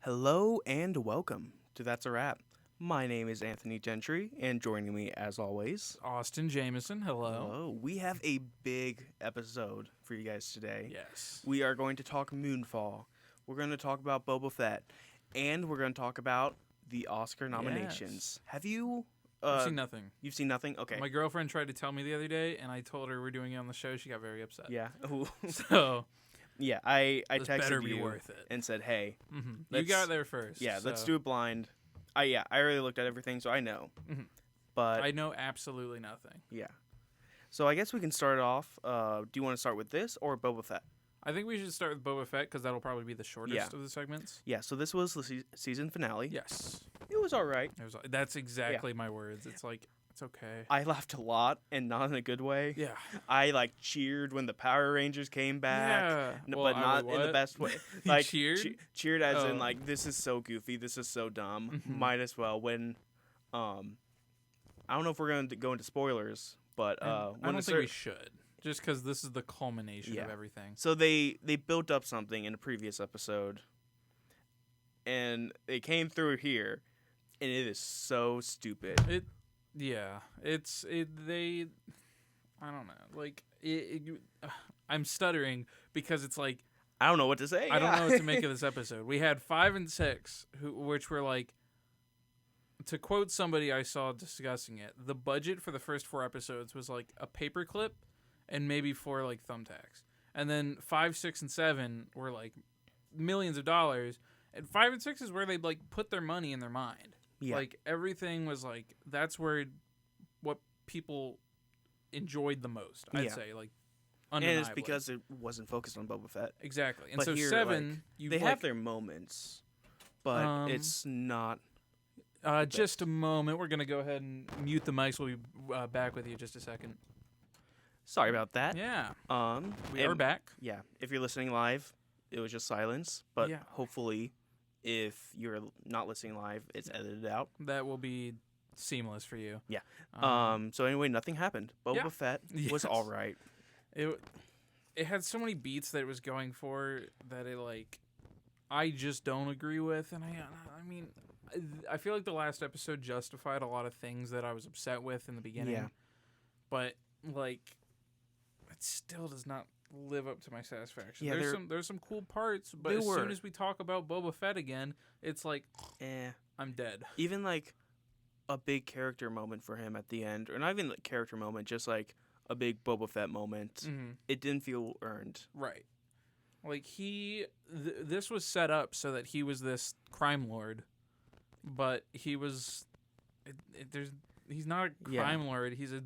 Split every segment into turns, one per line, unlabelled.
Hello and welcome to That's a Wrap. My name is Anthony Gentry, and joining me, as always,
Austin Jameson, hello.
hello. We have a big episode for you guys today.
Yes.
We are going to talk Moonfall. We're going to talk about Boba Fett, and we're going to talk about the Oscar nominations. Have you?
I've seen nothing.
You've seen nothing? Okay.
My girlfriend tried to tell me the other day, and I told her we're doing it on the show. She got very upset.
Yeah.
So
yeah, I
this better
texted
be
you
worth it.
and said, hey.
Mm-hmm. You got there first.
Yeah,
so.
let's do it blind. I already looked at everything, so I know.
Mm-hmm.
But
I know absolutely nothing.
Yeah. So I guess we can start off. Do you want to start with this or Boba Fett?
I think we should start with Boba Fett because that'll probably be the shortest of the segments.
Yeah, so this was the season finale.
Yes.
It was all right.
That's exactly my words. It's like, it's okay.
I laughed a lot, and not in a good way.
Yeah.
I, cheered when the Power Rangers came back.
Yeah.
But not in the best way.
Like, cheered?
Cheered as in, this is so goofy, this is so dumb.
Mm-hmm.
Might as well. When, I don't know if we're going to go into spoilers, but
I don't think we should. Just because this is the culmination of everything.
So they built up something in a previous episode, and they came through here, and it is so stupid.
I don't know. I'm stuttering because it's like
I don't know what to say.
I don't know what to make of this episode. We had 5 and 6, which were like, to quote somebody I saw discussing it, the budget for the first 4 episodes was like a paperclip and maybe 4 like thumbtacks. And then 5, 6, and 7 were like millions of dollars. And 5 and 6 is where they like put their money in their mind.
Yeah.
Like everything was like, that's where what people enjoyed the most, I'd say. Like, undeniably.
And it's because it wasn't focused on Boba Fett.
Exactly. And
but
so
here,
7,
they have their moments, but it's not.
Just a moment. We're going to go ahead and mute the mics. We'll be back with you just a second.
Sorry about that.
Yeah.
We
are back.
Yeah. If you're listening live, it was just silence. But hopefully, if you're not listening live, it's edited out.
That will be seamless for you.
Yeah. So anyway, nothing happened. Boba Fett was all right.
It had so many beats that it was going for that I just don't agree with. And I mean, I feel like the last episode justified a lot of things that I was upset with in the beginning. Yeah. But it still does not live up to my satisfaction. Yeah, there's some cool parts, but soon as we talk about Boba Fett again, it's like, I'm dead.
Even a big character moment for him at the end, or not even a character moment, just like a big Boba Fett moment. Mm-hmm. It didn't feel earned.
Right. Like this was set up so that he was this crime lord, but he was, he's not a crime lord. He's a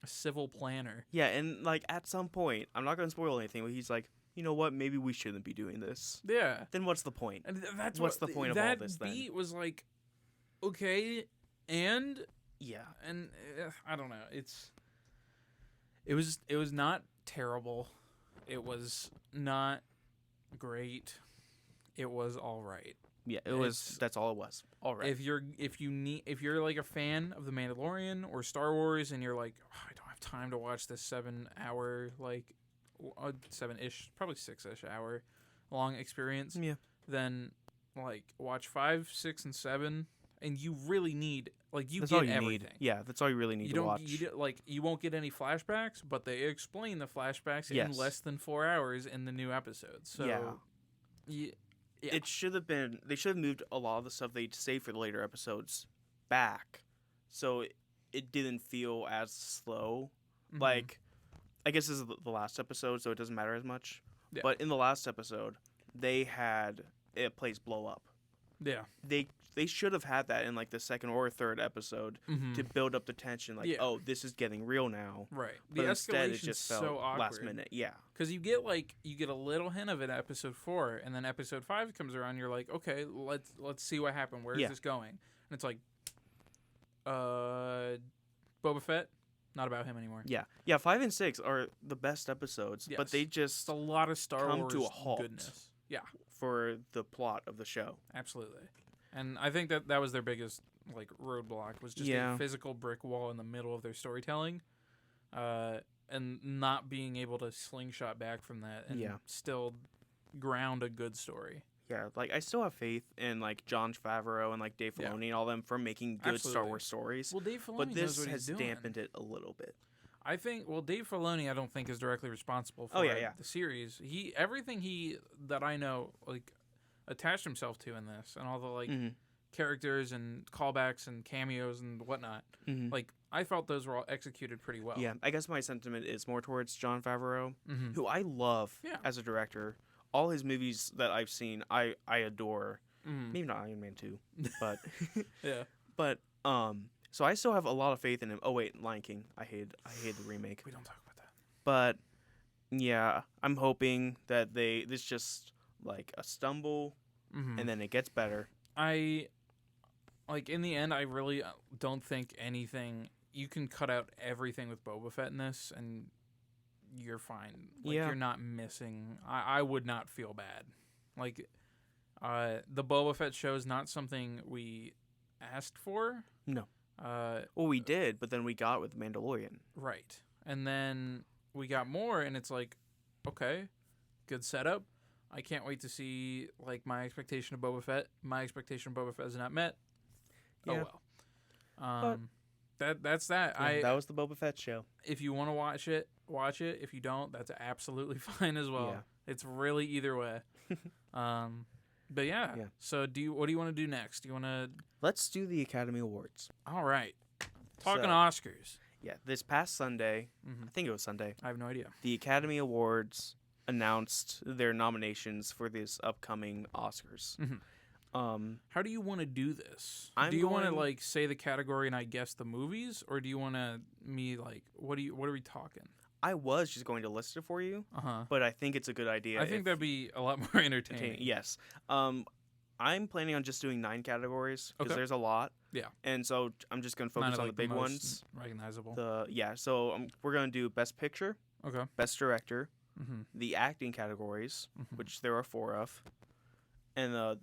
civil planner.
Yeah, and at some point, I'm not going to spoil anything, but he's like, you know what? Maybe we shouldn't be doing this.
Yeah.
Then what's the point?
And
what's the point of all this then?
That beat was like, okay, and I don't know. It was not terrible. It was not great. It was all right.
Yeah, that's all it was. All right.
If you're like a fan of The Mandalorian or Star Wars and you're like, I don't have time to watch this 7-hour 7-ish, probably 6-ish hour long experience, then watch 5, 6, and 7, and you really need
that's
get
all you
everything.
Need. Yeah, that's all you really need to watch.
You won't get any flashbacks, but they explain the flashbacks in less than 4 hours in the new episodes. So
yeah. It should have been. They should have moved a lot of the stuff they saved for the later episodes back, so it didn't feel as slow. Mm-hmm. I guess this is the last episode, so it doesn't matter as much. Yeah. But in the last episode, they had a place blow up.
Yeah.
They should have had that in the second or third episode to build up the tension. Oh, this is getting real now.
Right.
But
the
instead, it just
so
felt
awkward.
last minute. Yeah.
Because you get a little hint of it in episode 4, and then episode 5 comes around. You're like, okay, let's see what happened. Where is this going? And it's like, Boba Fett, not about him anymore.
Yeah. Yeah. 5 and 6 are the best episodes, but they just
it's a lot of Star Wars
to a halt.
Goodness. Yeah.
For the plot of the show.
Absolutely. And I think that was their biggest roadblock, was just a physical brick wall in the middle of their storytelling, and not being able to slingshot back from that and still ground a good story.
Yeah, like I still have faith in like Jon Favreau and like Dave Filoni and all them for making good Star
Absolutely.
Wars stories.
Well, Dave Filoni
But
knows
this
what
has
he's doing.
dampened it a little bit.
I think. Well, Dave Filoni, I don't think is directly responsible for the series. Everything that I know like attached himself to in this, and all the like characters and callbacks and cameos and whatnot. Like I felt those were all executed pretty well.
Yeah, I guess my sentiment is more towards Jon Favreau, who I love as a director. All his movies that I've seen, I adore. Maybe not Iron Man 2, but
yeah.
But so I still have a lot of faith in him. Oh wait, Lion King. I hate the remake.
We don't talk about that.
But yeah, I'm hoping that this just like a stumble, and then it gets better.
In the end, I really don't think anything. You can cut out everything with Boba Fett in this, and you're fine. You're not missing. I would not feel bad. The Boba Fett show is not something we asked for.
No. Well, we did, but then we got it with Mandalorian.
Right. And then we got more, and it's like, okay, good setup. I can't wait to see my expectation of Boba Fett. My expectation of Boba Fett is not met.
Yeah.
Oh well. That's that.
Yeah, that was the Boba Fett show.
If you want to watch it, watch it. If you don't, that's absolutely fine as well.
Yeah.
It's really either way. But yeah. So what do you want to do next? Do you want to?
Let's do the Academy Awards.
All right. Talking Oscars.
Yeah, this past Sunday, I think it was Sunday.
I have no idea.
The Academy Awards announced their nominations for this upcoming Oscars.
How do you want to do this?
Do
you want to say the category and I guess the movies, or do you want me what are we talking?
I was just going to list it for you, but I think it's a good idea.
I think that'd be a lot more entertaining.
Yes. I'm planning on just doing 9 categories because there's a lot. Yeah. And so I'm just going to focus on the big ones.
Recognizable.
So we're going to do Best Picture, Best Director, the acting categories, which there are 4 of, and the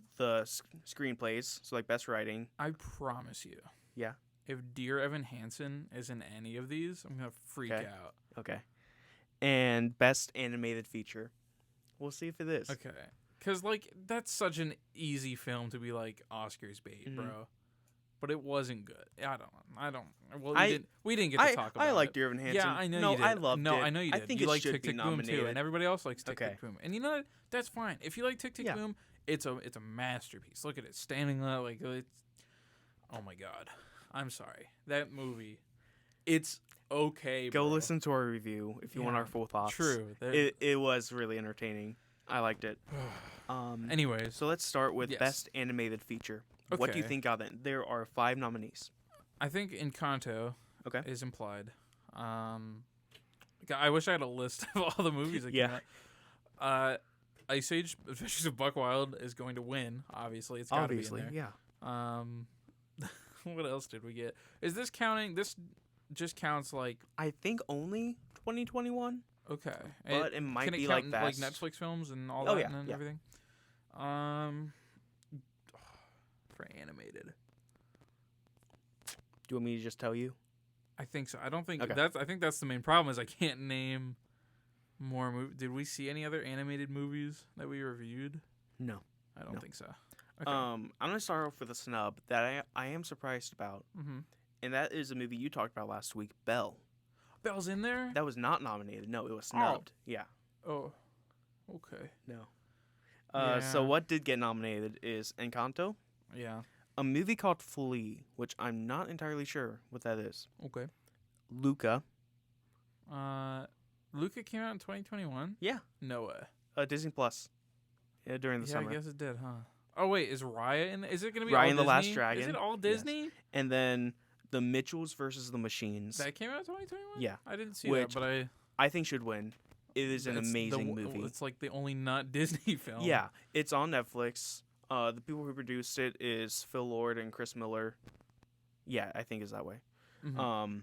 screenplays, so Best Writing.
I promise you.
Yeah.
If Dear Evan Hansen is in any of these, I'm going to freak out.
Okay. And Best Animated Feature. We'll see if it is.
Okay. Because, that's such an easy film to be, Oscars bait, bro. But it wasn't good. I don't. Well, we didn't get to talk about it.
I like Dear Evan Hansen.
Yeah, I know you did.
I loved it.
No, I know you did.
I think
you
it
like
should
Tick
be
Tick Boom,
nominated.
too, and everybody else likes Tick Tick Boom. And you know what? That's fine. If you like Tick Tick Boom, it's a masterpiece. Look at it. Standing there, it's... Oh, my God. I'm sorry. That movie, it's okay,
Go listen to our review if you want our full thoughts.
True.
It was really entertaining. I liked it.
Anyways.
So let's start with Best Animated Feature. Okay. What do you think got that? There are 5 nominees.
I think Encanto is implied. I wish I had a list of all the movies that came out. Ice Age Adventures of Buck Wild is going to win. Obviously, it's got to be in there.
Yeah.
What else did we get? Is this counting? This just counts
I think only 2021.
Okay,
but it might be
count
best.
Netflix films and all that and everything. For animated.
Do you want me to just tell you?
I think so. I don't think I think that's the main problem is I can't name more movies. Did we see any other animated movies that we reviewed?
No.
I don't think so. Okay.
I'm going to start off with a snub that I am surprised about. And that is a movie you talked about last week, Belle.
Belle's in there?
That was not nominated. No, it was snubbed. Yeah.
Oh. Okay.
No. So what did get nominated is Encanto.
Yeah.
A movie called Flea, which I'm not entirely sure what that is.
Okay.
Luca.
Luca came out in 2021?
Yeah.
No way.
Disney Plus. Yeah, during the summer.
I guess it did, huh? Oh wait, is Raya in? Is it going to be
Raya
all
and the
Disney?
Last Dragon?
Is it all Disney?
Yes. And then The Mitchells versus the Machines.
That came out in 2021?
Yeah.
I didn't see that, but
I think should win. It is an amazing movie.
It's the only not Disney film.
Yeah, it's on Netflix. The people who produced it is Phil Lord and Chris Miller. Yeah, I think it's that way. And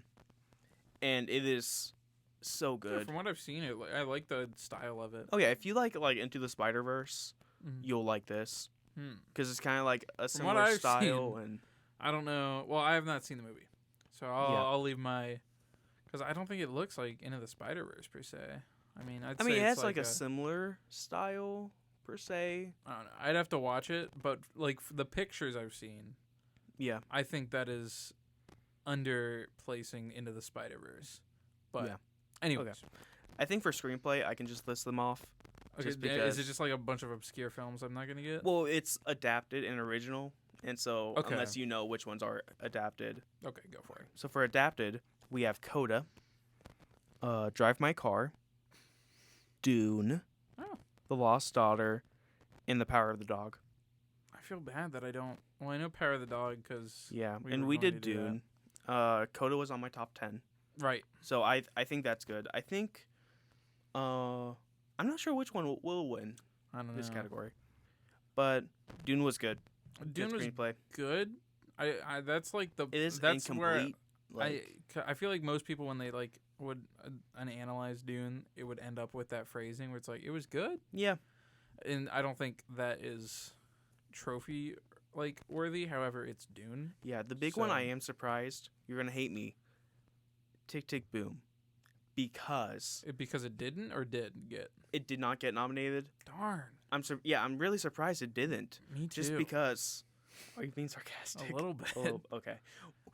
it is so good.
Yeah, from what I've seen, I like the style of it.
Oh yeah, if you like Into the Spider-Verse, you'll like this because it's kind of like a similar style. And
I don't know. Well, I have not seen the movie, so I'll leave my because I don't think it looks like Into the Spider-Verse per se. I mean, it
has a similar style, per se.
I don't know. I'd have to watch it, but like the pictures I've seen,
Yeah.
I think that is underplacing Into the Spider-Verse. But
Yeah.
anyways.
Okay. I think for screenplay, I can just list them off.
Okay,
Just because,
is it just like a bunch of obscure films I'm not going to get?
well, it's adapted and original, and so
Okay.
unless you know which ones are adapted.
Okay, go for it.
So for adapted, we have Coda, Drive My Car, Dune,
Oh.
The Lost Daughter, and The Power of the Dog.
I feel bad that I don't... Well, I know Power of the Dog because...
Yeah,
We
and
were
we
going
did
to do
Dune. Coda was on my top 10.
Right.
So I think that's good. I think... I'm not sure which one will win
I don't know.
this category. But Dune was good.
Dune
good
was
screenplay.
good. I that's like the...
It is
that's
incomplete.
Where I feel like most people, when they like would analyze Dune, it would end up with that phrasing where it's like, it was good.
Yeah.
And I don't think that is trophy like worthy. However, it's Dune.
Yeah, the big one
So-
I am surprised. You're going to hate me. Tick, Tick, Boom. Because
Because it didn't or did get.
it did not get nominated.
Darn.
I'm really surprised it didn't.
Me too.
Just because... Are you being sarcastic?
A little bit.
Okay.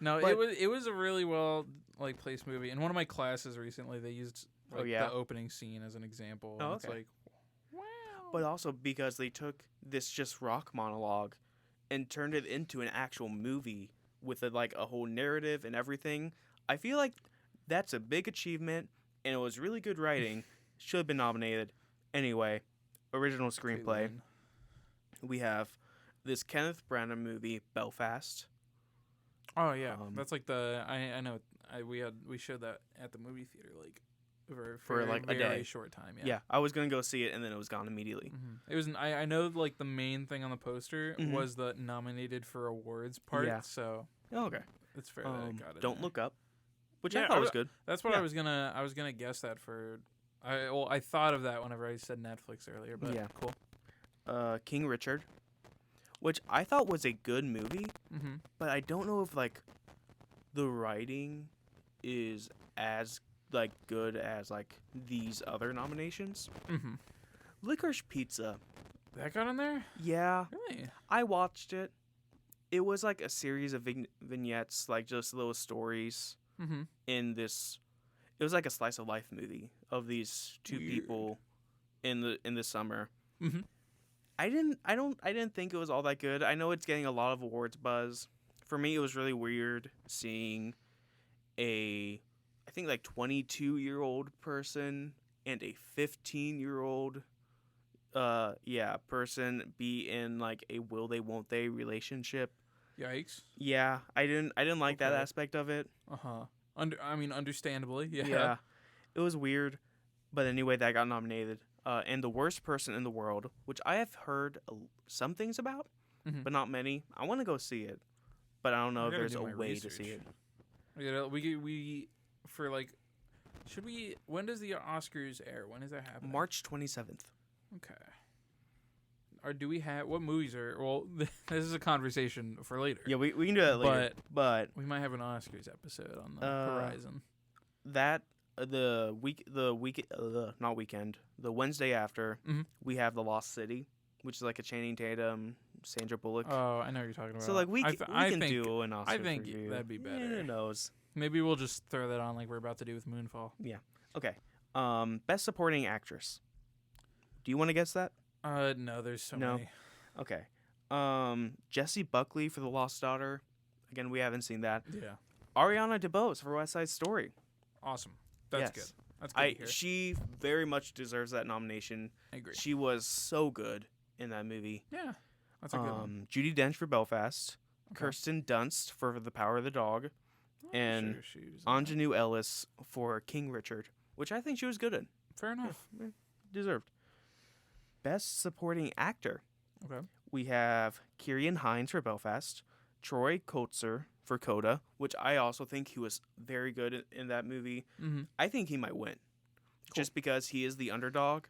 No,
But-
it was a really well like placed movie. In one of my classes recently, they used like, the opening scene as an example.
Oh,
and it's
okay.
like, wow.
But also because they took this just rock monologue and turned it into an actual movie with a whole narrative and everything. I feel like that's a big achievement, and it was really good writing. Should have been nominated. Anyway, original screenplay. We have this Kenneth Branagh movie, Belfast.
Oh yeah,
Um,
that's like the I know we showed that at the movie theater like
For, like, a
very
day.
short time.
Yeah, I was gonna go see it, and then it was gone immediately.
It was. I know like the main thing on the poster
Mhm.
was the nominated for awards part.
Yeah.
So
Oh, okay.
it's fair that it got it.
Don't
there.
Look Up, which
Yeah,
I thought was good.
That's what
Yeah.
I was gonna guess that for. I thought of that whenever I said Netflix earlier, but
Yeah.
cool.
King Richard, which I thought was a good movie,
Mm-hmm.
but I don't know if the writing is as good as these other nominations.
Mm-hmm.
Licorice Pizza.
That got in there?
Yeah,
Really?
I watched it. It was a series of vignettes, just little stories
Mm-hmm.
in this. It was a slice of life movie of these two
Weird.
people in the summer.
Mm-hmm.
I didn't think it was all that good. I know it's getting a lot of awards buzz. For me, it was really weird seeing I think 22-year-old person and a 15-year-old person be in a will they won't they relationship.
Yikes.
Yeah, I didn't like that
Okay.
aspect of it.
Uh-huh. Understandably, yeah.
Yeah. It was weird. But anyway, that got nominated. And The Worst Person in the World, which I have heard some things about,
Mhm.
but not many. I want to go see it, but I don't know
I
if
gotta
there's
do
a
my
way to see
research.
it.
We for should we? When does the Oscars air? When is that happening?
March 27th.
Okay. Or do we have what movies are? Well, this is a conversation for later.
Yeah, we can do that later. But
We might have an Oscars episode on the horizon.
that the Wednesday after,
Mhm.
we have The Lost City, which is a Channing Tatum, Sandra Bullock.
Oh, I know what you're talking about.
So we
I
can
think
do an Oscars
I think
review.
that'd be better.
Who knows?
Maybe we'll just throw that on like we're about to do with Moonfall.
Okay. Best Supporting Actress. Do you want to guess that?
No, there's so
No.
many.
Okay. Jessie Buckley for The Lost Daughter. Again, we haven't seen that.
Yeah.
Ariana DeBose for West Side Story.
Awesome. That's
Yes.
good. That's good to hear.
She very much deserves that nomination.
I agree.
She was so good in that movie.
Yeah. That's a good one.
Judi Dench for Belfast.
Okay.
Kirsten Dunst for The Power of the Dog.
Oh,
and
sure, she was in that.
Anjanou Ellis for King Richard, which I think she was good in.
Fair enough.
Deserved. Best Supporting Actor.
Okay.
We have Kieran Hines for Belfast, Troy Kotsur for Coda, which I also think he was very good in that movie.
Mm-hmm.
I think he might win,
Cool.
just because he is the underdog,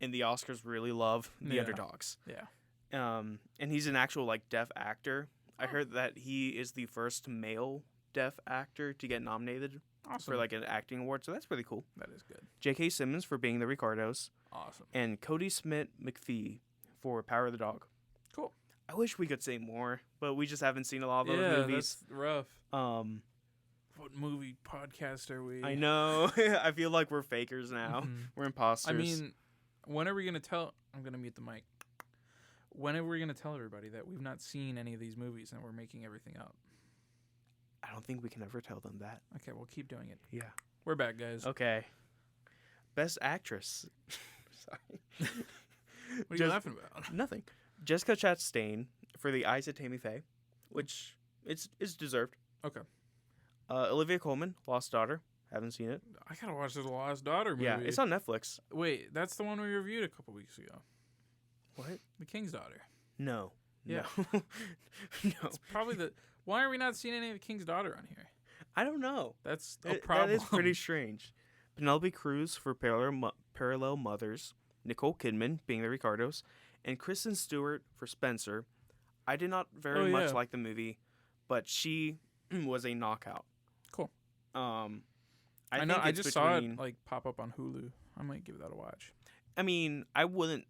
and the Oscars really love the
Yeah.
underdogs.
Yeah.
And he's an actual deaf actor. I
Oh.
heard that he is the first male deaf actor to get nominated
Awesome.
for an acting award, so that's really cool.
That is good.
J.K. Simmons for Being the Ricardos,
Awesome.
and Cody Smith McPhee for Power of the Dog.
Cool.
I wish we could say more, but we just haven't seen a lot of those movies.
That's rough. What movie podcast are we?
I know. I feel like we're fakers now. Mm-hmm. We're imposters.
I mean, when are we going to tell... I'm going to mute the mic. When are we going to tell everybody that we've not seen any of these movies and we're making everything up?
I don't think we can ever tell them that.
Okay, we'll keep doing it.
Yeah.
We're back, guys.
Okay. Best Actress. Sorry.
What are you laughing about?
Nothing. Jessica Chastain for The Eyes of Tammy Faye, which is deserved.
Okay.
Olivia Colman, Lost Daughter. Haven't seen it.
I gotta watch the Lost Daughter movie.
Yeah, it's on Netflix.
Wait, that's the one we reviewed a couple weeks ago.
What?
The King's Daughter.
No.
Yeah.
No.
It's probably the... Why are we not seeing any of the King's Daughter on here?
I don't know.
That's a problem.
That is pretty strange. Penelope Cruz for Parallel Mothers. Nicole Kidman being the Ricardos. And Kristen Stewart for Spencer. I did not very much like the movie, but she was a knockout.
Cool.
I
know. I just saw it like pop up on Hulu. I might give that a watch.
I mean, I wouldn't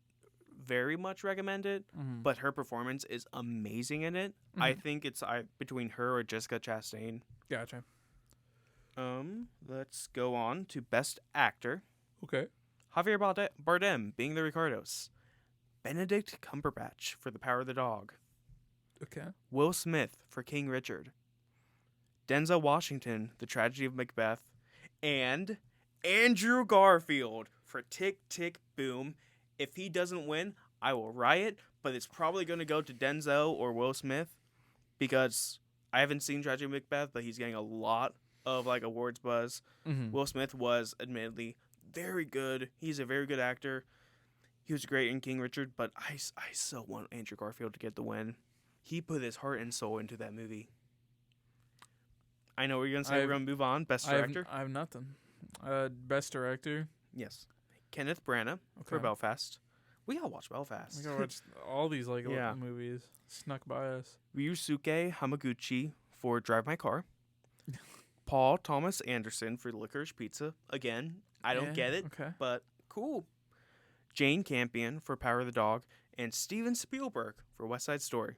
very much recommend it, but her performance is amazing in it. I think it's between her or Jessica Chastain.
Gotcha.
Let's go on to Best Actor.
Okay.
Javier Bardem being the Ricardos. Benedict Cumberbatch for The Power of the Dog.
Okay.
Will Smith for King Richard. Denzel Washington, The Tragedy of Macbeth. And Andrew Garfield for Tick, Tick, Boom. If he doesn't win, I will riot, but it's probably going to go to Denzel or Will Smith because I haven't seen Tragedy of Macbeth, but he's getting a lot of awards buzz. Will Smith was admittedly very good. He's a very good actor. He was great in King Richard, but I still want Andrew Garfield to get the win. He put his heart and soul into that movie. I know what you're going to say. We're going to move on. Best Director?
I have nothing. Best Director?
Yes. Kenneth Branagh for Belfast. We got to watch Belfast.
We got to watch all these movies. Snuck by us.
Ryusuke Hamaguchi for Drive My Car. Paul Thomas Anderson for Licorice Pizza. Again, I don't get it, but cool. Jane Campion for Power of the Dog. And Steven Spielberg for West Side Story.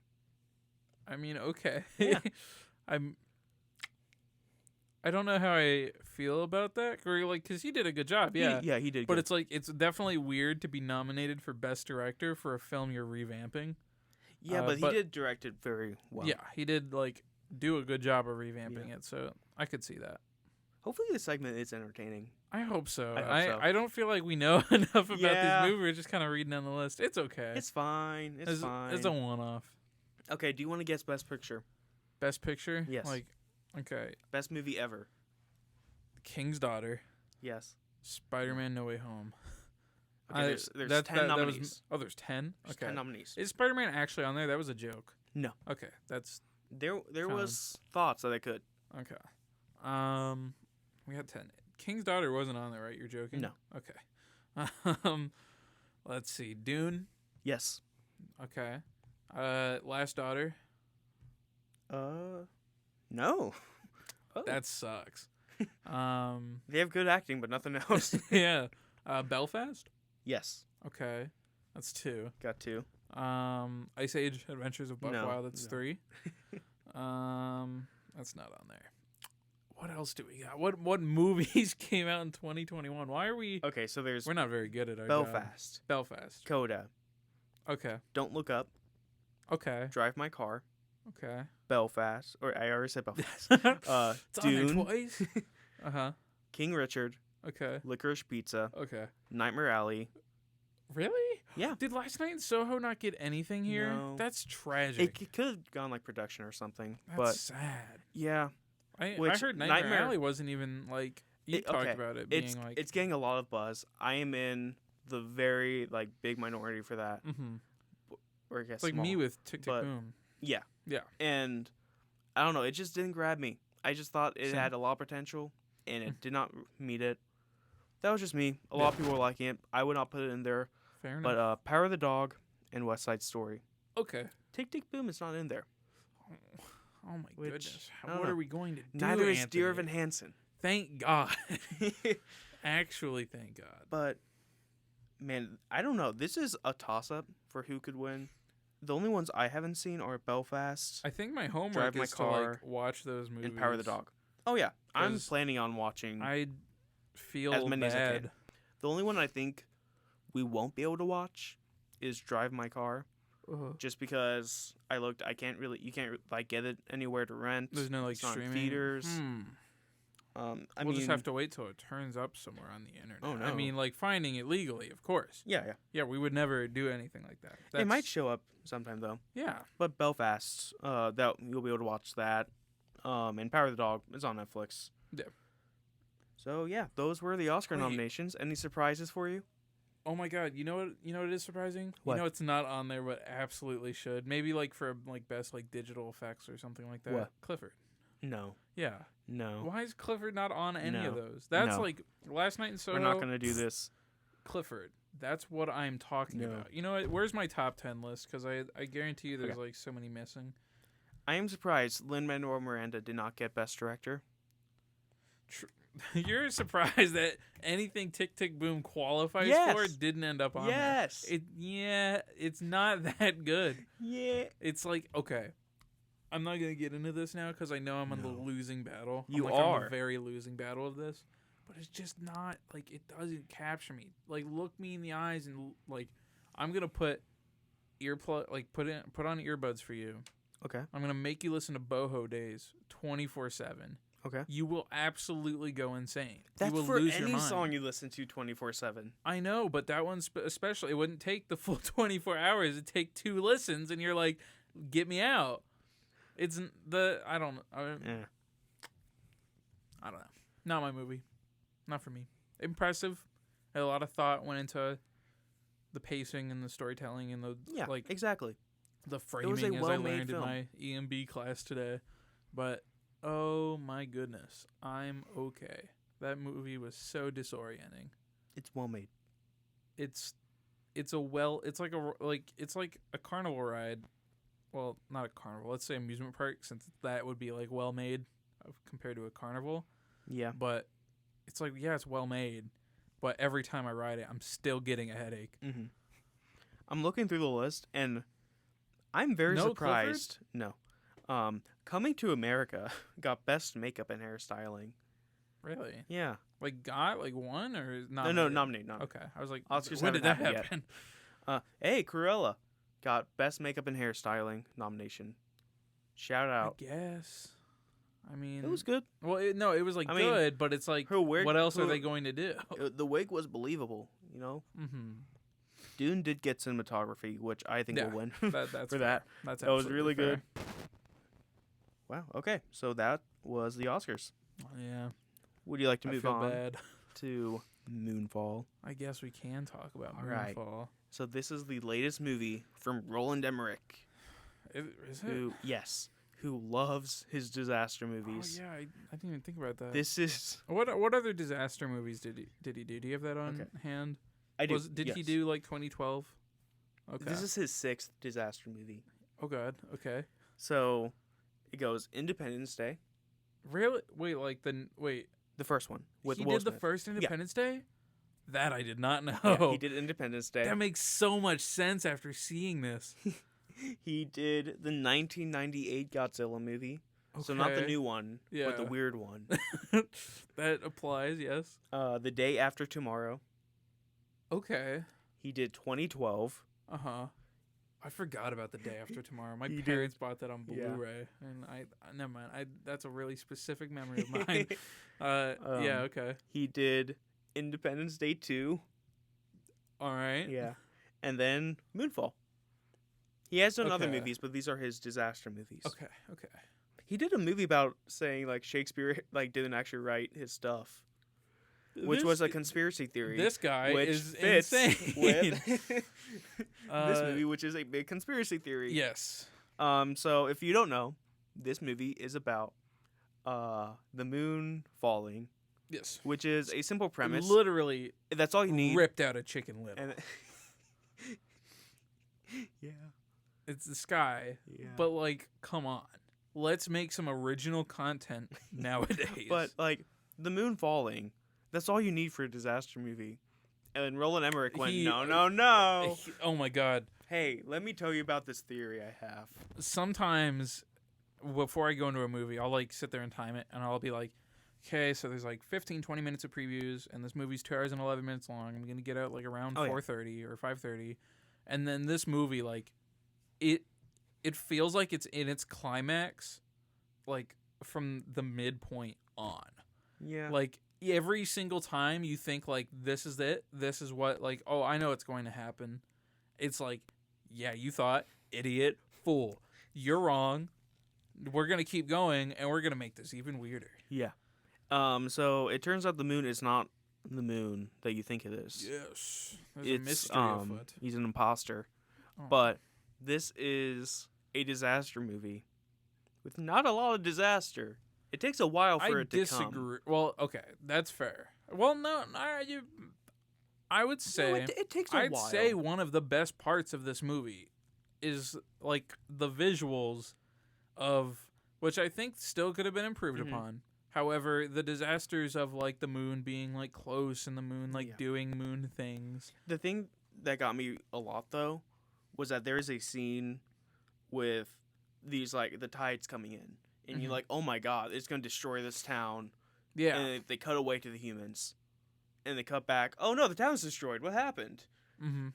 I mean, okay.
Yeah.
I don't know how I feel about that, because he did a good job, yeah.
He did.
But it's definitely weird to be nominated for Best Director for a film you're revamping.
Yeah, but he did direct it very well.
Yeah, he did do a good job of revamping it, so I could see that.
Hopefully this segment is entertaining.
I hope so. I don't feel like we know enough about these movies. We're just kind of reading down the list. It's okay.
It's fine. It's fine.
It's a one-off.
Okay, do you want to guess Best Picture?
Best Picture?
Yes.
Okay.
Best movie ever?
King's Daughter.
Yes.
Spider-Man No Way Home.
Okay, there's 10 nominees.
There's 10?
There's 10 nominees.
Is Spider-Man actually on there? That was a joke.
No.
Okay, that's...
There was thoughts that I could.
Okay. We had 10. King's Daughter wasn't on there, right? You're joking?
No.
Okay. Let's see. Dune?
Yes.
Okay. Last Daughter?
No.
Oh. That sucks.
They have good acting, but nothing else.
Yeah. Belfast?
Yes.
Okay. That's 2.
Got 2.
Ice Age Adventures of Buck Wild, that's 3. That's not on there. What else do we got? What movies came out in 2021? Why are we...
Okay, so there's...
We're not very good at our
Belfast.
job. Belfast.
Coda.
Okay.
Don't Look Up.
Okay.
Drive My Car.
Okay.
Belfast. Or I already said Belfast.
It's
Dune.
on there twice. Uh-huh.
King Richard.
Okay.
Licorice Pizza.
Okay.
Nightmare Alley.
Really?
Yeah.
Did Last Night in Soho not get anything here?
No.
That's tragic.
It could have gone production or something.
That's sad.
Yeah.
I heard Nightmare Alley wasn't even you talked about it being
it's getting a lot of buzz. I am in the very big minority for that.
Mm-hmm.
Or I guess
it's like
small,
me with Tick Tick Boom.
Yeah.
Yeah.
And I don't know, it just didn't grab me. I just thought it had a lot of potential and it did not meet it. That was just me. A lot of people were liking it. I would not put it in there.
Fair enough.
But Power of the Dog and West Side Story.
Okay.
Tick Tick Boom is not in there.
Oh my goodness. What are we going to do?
Neither is Dear Evan Hansen.
Thank God. Actually, thank God.
But Man, I don't know. This is a toss-up for who could win. The only ones I haven't seen are Belfast
I think my homework
Drive My
is to
Car,
like watch those movies.
and Power of the Dog. Oh yeah, I'm
'Cause
planning on watching
I feel
as many as I
bad.
can. The only one I think we won't be able to watch is Drive My Car, just because you can't like get it anywhere to rent.
There's no like
It's not in
streaming
theaters.
We'll just have to wait till it turns up somewhere on the internet.
Oh, no.
I mean, like finding it legally, of course.
Yeah.
Yeah, we would never do anything like that.
It might show up sometime though.
Yeah.
But Belfast, that you'll be able to watch that. And Power of the Dog is on Netflix.
Yeah.
So yeah, those were the Oscar
Wait.
nominations. Any surprises for you?
Oh my God! You know what? You know what is surprising?
What?
You know it's not on there, but absolutely should. Maybe like for like best like digital effects or something like that.
What?
Clifford.
No.
Yeah.
No.
Why is Clifford not on any of
No.
those? That's
No.
like Last Night in Soho.
We're not gonna do this.
Clifford. That's what I'm talking
No.
about. You know what? Where's my top 10 list? Because I guarantee you there's
Okay.
like so many missing.
I am surprised Lin-Manuel Miranda did not get Best Director.
You're surprised that anything Tick Tick Boom qualifies
Yes.
for didn't end up on
Yes.
there. It's not that good.
Yeah.
It's like, okay, I'm not gonna get into this now because I know I'm on the
No.
losing battle.
You
I'm, like, on
are.
the very losing battle of this, but it's just not like it doesn't capture me. Like, look me in the eyes and like, I'm gonna put put on earbuds for you.
Okay.
I'm gonna make you listen to Boho Days 24/7.
Okay.
You will absolutely go insane.
That's
you will
for
lose your
any
mind.
song you listen to 24/7.
I know, but that one especially, it wouldn't take the full 24 hours. It'd take 2 listens, and you're like, get me out. It's I don't know.
Yeah.
I don't know. Not my movie. Not for me. Impressive. A lot of thought went into the pacing and the storytelling and the
exactly.
the
was a
framing, as I
well-made
learned
film.
in my EMB class today. But oh my goodness, I'm okay. That movie was so disorienting.
It's well made.
It's like a carnival ride. Well, not a carnival. Let's say amusement park, since that would be like well made compared to a carnival.
Yeah.
But it's like, yeah, it's well made, but every time I ride it, I'm still getting a headache.
Mm-hmm. I'm looking through the list, and I'm very
No
surprised. No. Coming to America got Best Makeup and Hairstyling.
Really?
Yeah.
Like got like one or not?
No, nominated.
Okay, I was like,
Oscars
when did
haven't
that
happened
happen?
Hey, Cruella got Best Makeup and Hairstyling nomination. Shout out.
I guess. I mean,
It was good.
Well, it was like
I mean,
good, but it's like,
her wig-
what else are
her-
they going to do?
The wig was believable, you know?
Mm-hmm.
Dune did get cinematography, which I think
Yeah,
will win
That's
for
fair.
that.
That's
That was
absolutely
really
fair.
good. Wow. Okay. So that was the Oscars.
Yeah,
Would you like to
I
move
feel
on
bad.
to Moonfall?
I guess we can talk about
All right.
Moonfall.
So this is the latest movie from Roland Emmerich,
Is it?
who loves his disaster movies.
Oh yeah, I didn't even think about that.
This is
What other disaster movies did he do? Do you have that on hand?
I do.
Did he
yes.
do like 2012? Okay.
This is his 6th disaster movie.
Oh god. Okay.
So it goes Independence Day,
Really? Wait.
the first one with
he
Will
did the
Smith.
first Independence Day? That I did not know.
Yeah, he did Independence Day.
That makes so much sense after seeing this.
He did the 1998 Godzilla movie. So not the
Okay.
new one, but the
Yeah.
weird one.
That applies, yes.
The Day After Tomorrow.
Okay.
He did 2012.
Uh-huh. I forgot about The Day After Tomorrow. My
You did.
parents bought that on
Yeah.
Blu-ray, and I never mind. That's a really specific memory of mine. Yeah, okay.
He did Independence Day 2.
All right.
Yeah. And then Moonfall. He has done other
Okay.
movies, but these are his disaster movies.
Okay.
He did a movie about saying like Shakespeare like didn't actually write his stuff, which was a conspiracy theory.
This guy
which
is
fits
insane.
with this movie, which is a big conspiracy theory.
Yes.
So if you don't know, this movie is about the moon falling,
Yes.
which is a simple premise.
Literally
That's all you need.
ripped out of Chicken Little.
And yeah.
It's the sky.
Yeah.
But like, come on. Let's make some original content nowadays.
But like the moon falling, that's all you need for a disaster movie. And Roland Emmerich went,
He-
no.
Oh my god.
Hey, let me tell you about this theory I have.
Sometimes before I go into a movie, I'll like sit there and time it, and I'll be like, okay, so there's like 15, 20 minutes of previews, and this movie's 2 hours and 11 minutes long. I'm gonna get out like around 4:30 or 5:30, and then this movie, like, it feels like it's in its climax, like from the midpoint on.
Yeah.
Like every single time you think like this is it, this is what, like, oh, I know it's going to happen. It's like, yeah, you thought, idiot, fool, you're wrong. We're gonna keep going, and we're gonna make this even weirder.
Yeah. So it turns out the moon is not the moon that you think it is.
Yes. There's a mystery afoot.
He's an imposter.
Oh.
But this is a disaster movie with not a lot of disaster. It takes a while for it to
disagree.
come.
Well, okay, that's fair. Well, no, I would say
it takes a while.
I'd say one of the best parts of this movie is like the visuals of, which I think still could have been improved upon. However, the disasters of like the moon being like close and the moon like doing moon things.
The thing that got me a lot though was that there is a scene with these like the tides coming in, and you're like, oh my god, it's gonna destroy this town.
Yeah.
And they cut away to the humans, and they cut back. Oh no, the town's destroyed. What happened?
Mm-hmm.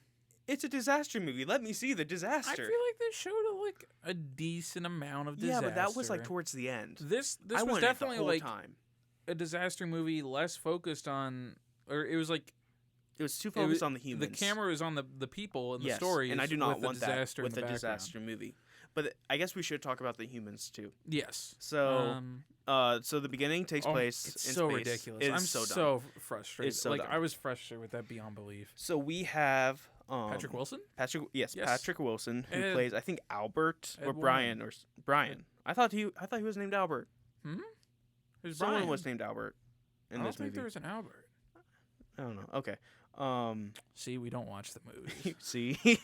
It's a disaster movie. Let me see the disaster.
I feel like they showed like a decent amount of disaster.
Yeah, but that was like towards the end.
This was definitely like a disaster movie, less focused on, or it was like
it was too focused on the humans.
The camera was on the people and the stories.
And I do not want that with a
disaster
movie. But I guess we should talk about the humans too.
Yes.
So, so the beginning takes place
it's
in
so
space.
ridiculous.
I'm
so frustrated.
It's so
like
dumb.
I was frustrated with that beyond belief.
So we have
Patrick Wilson.
Yes, Patrick Wilson, who
Ed,
plays I think Albert
Ed
or Brian or Brian. I thought he was named Albert.
There's
Someone
Brian.
was named Albert in this movie.
I don't think there was an Albert.
I don't know. Okay.
See, we don't watch the movies.
See.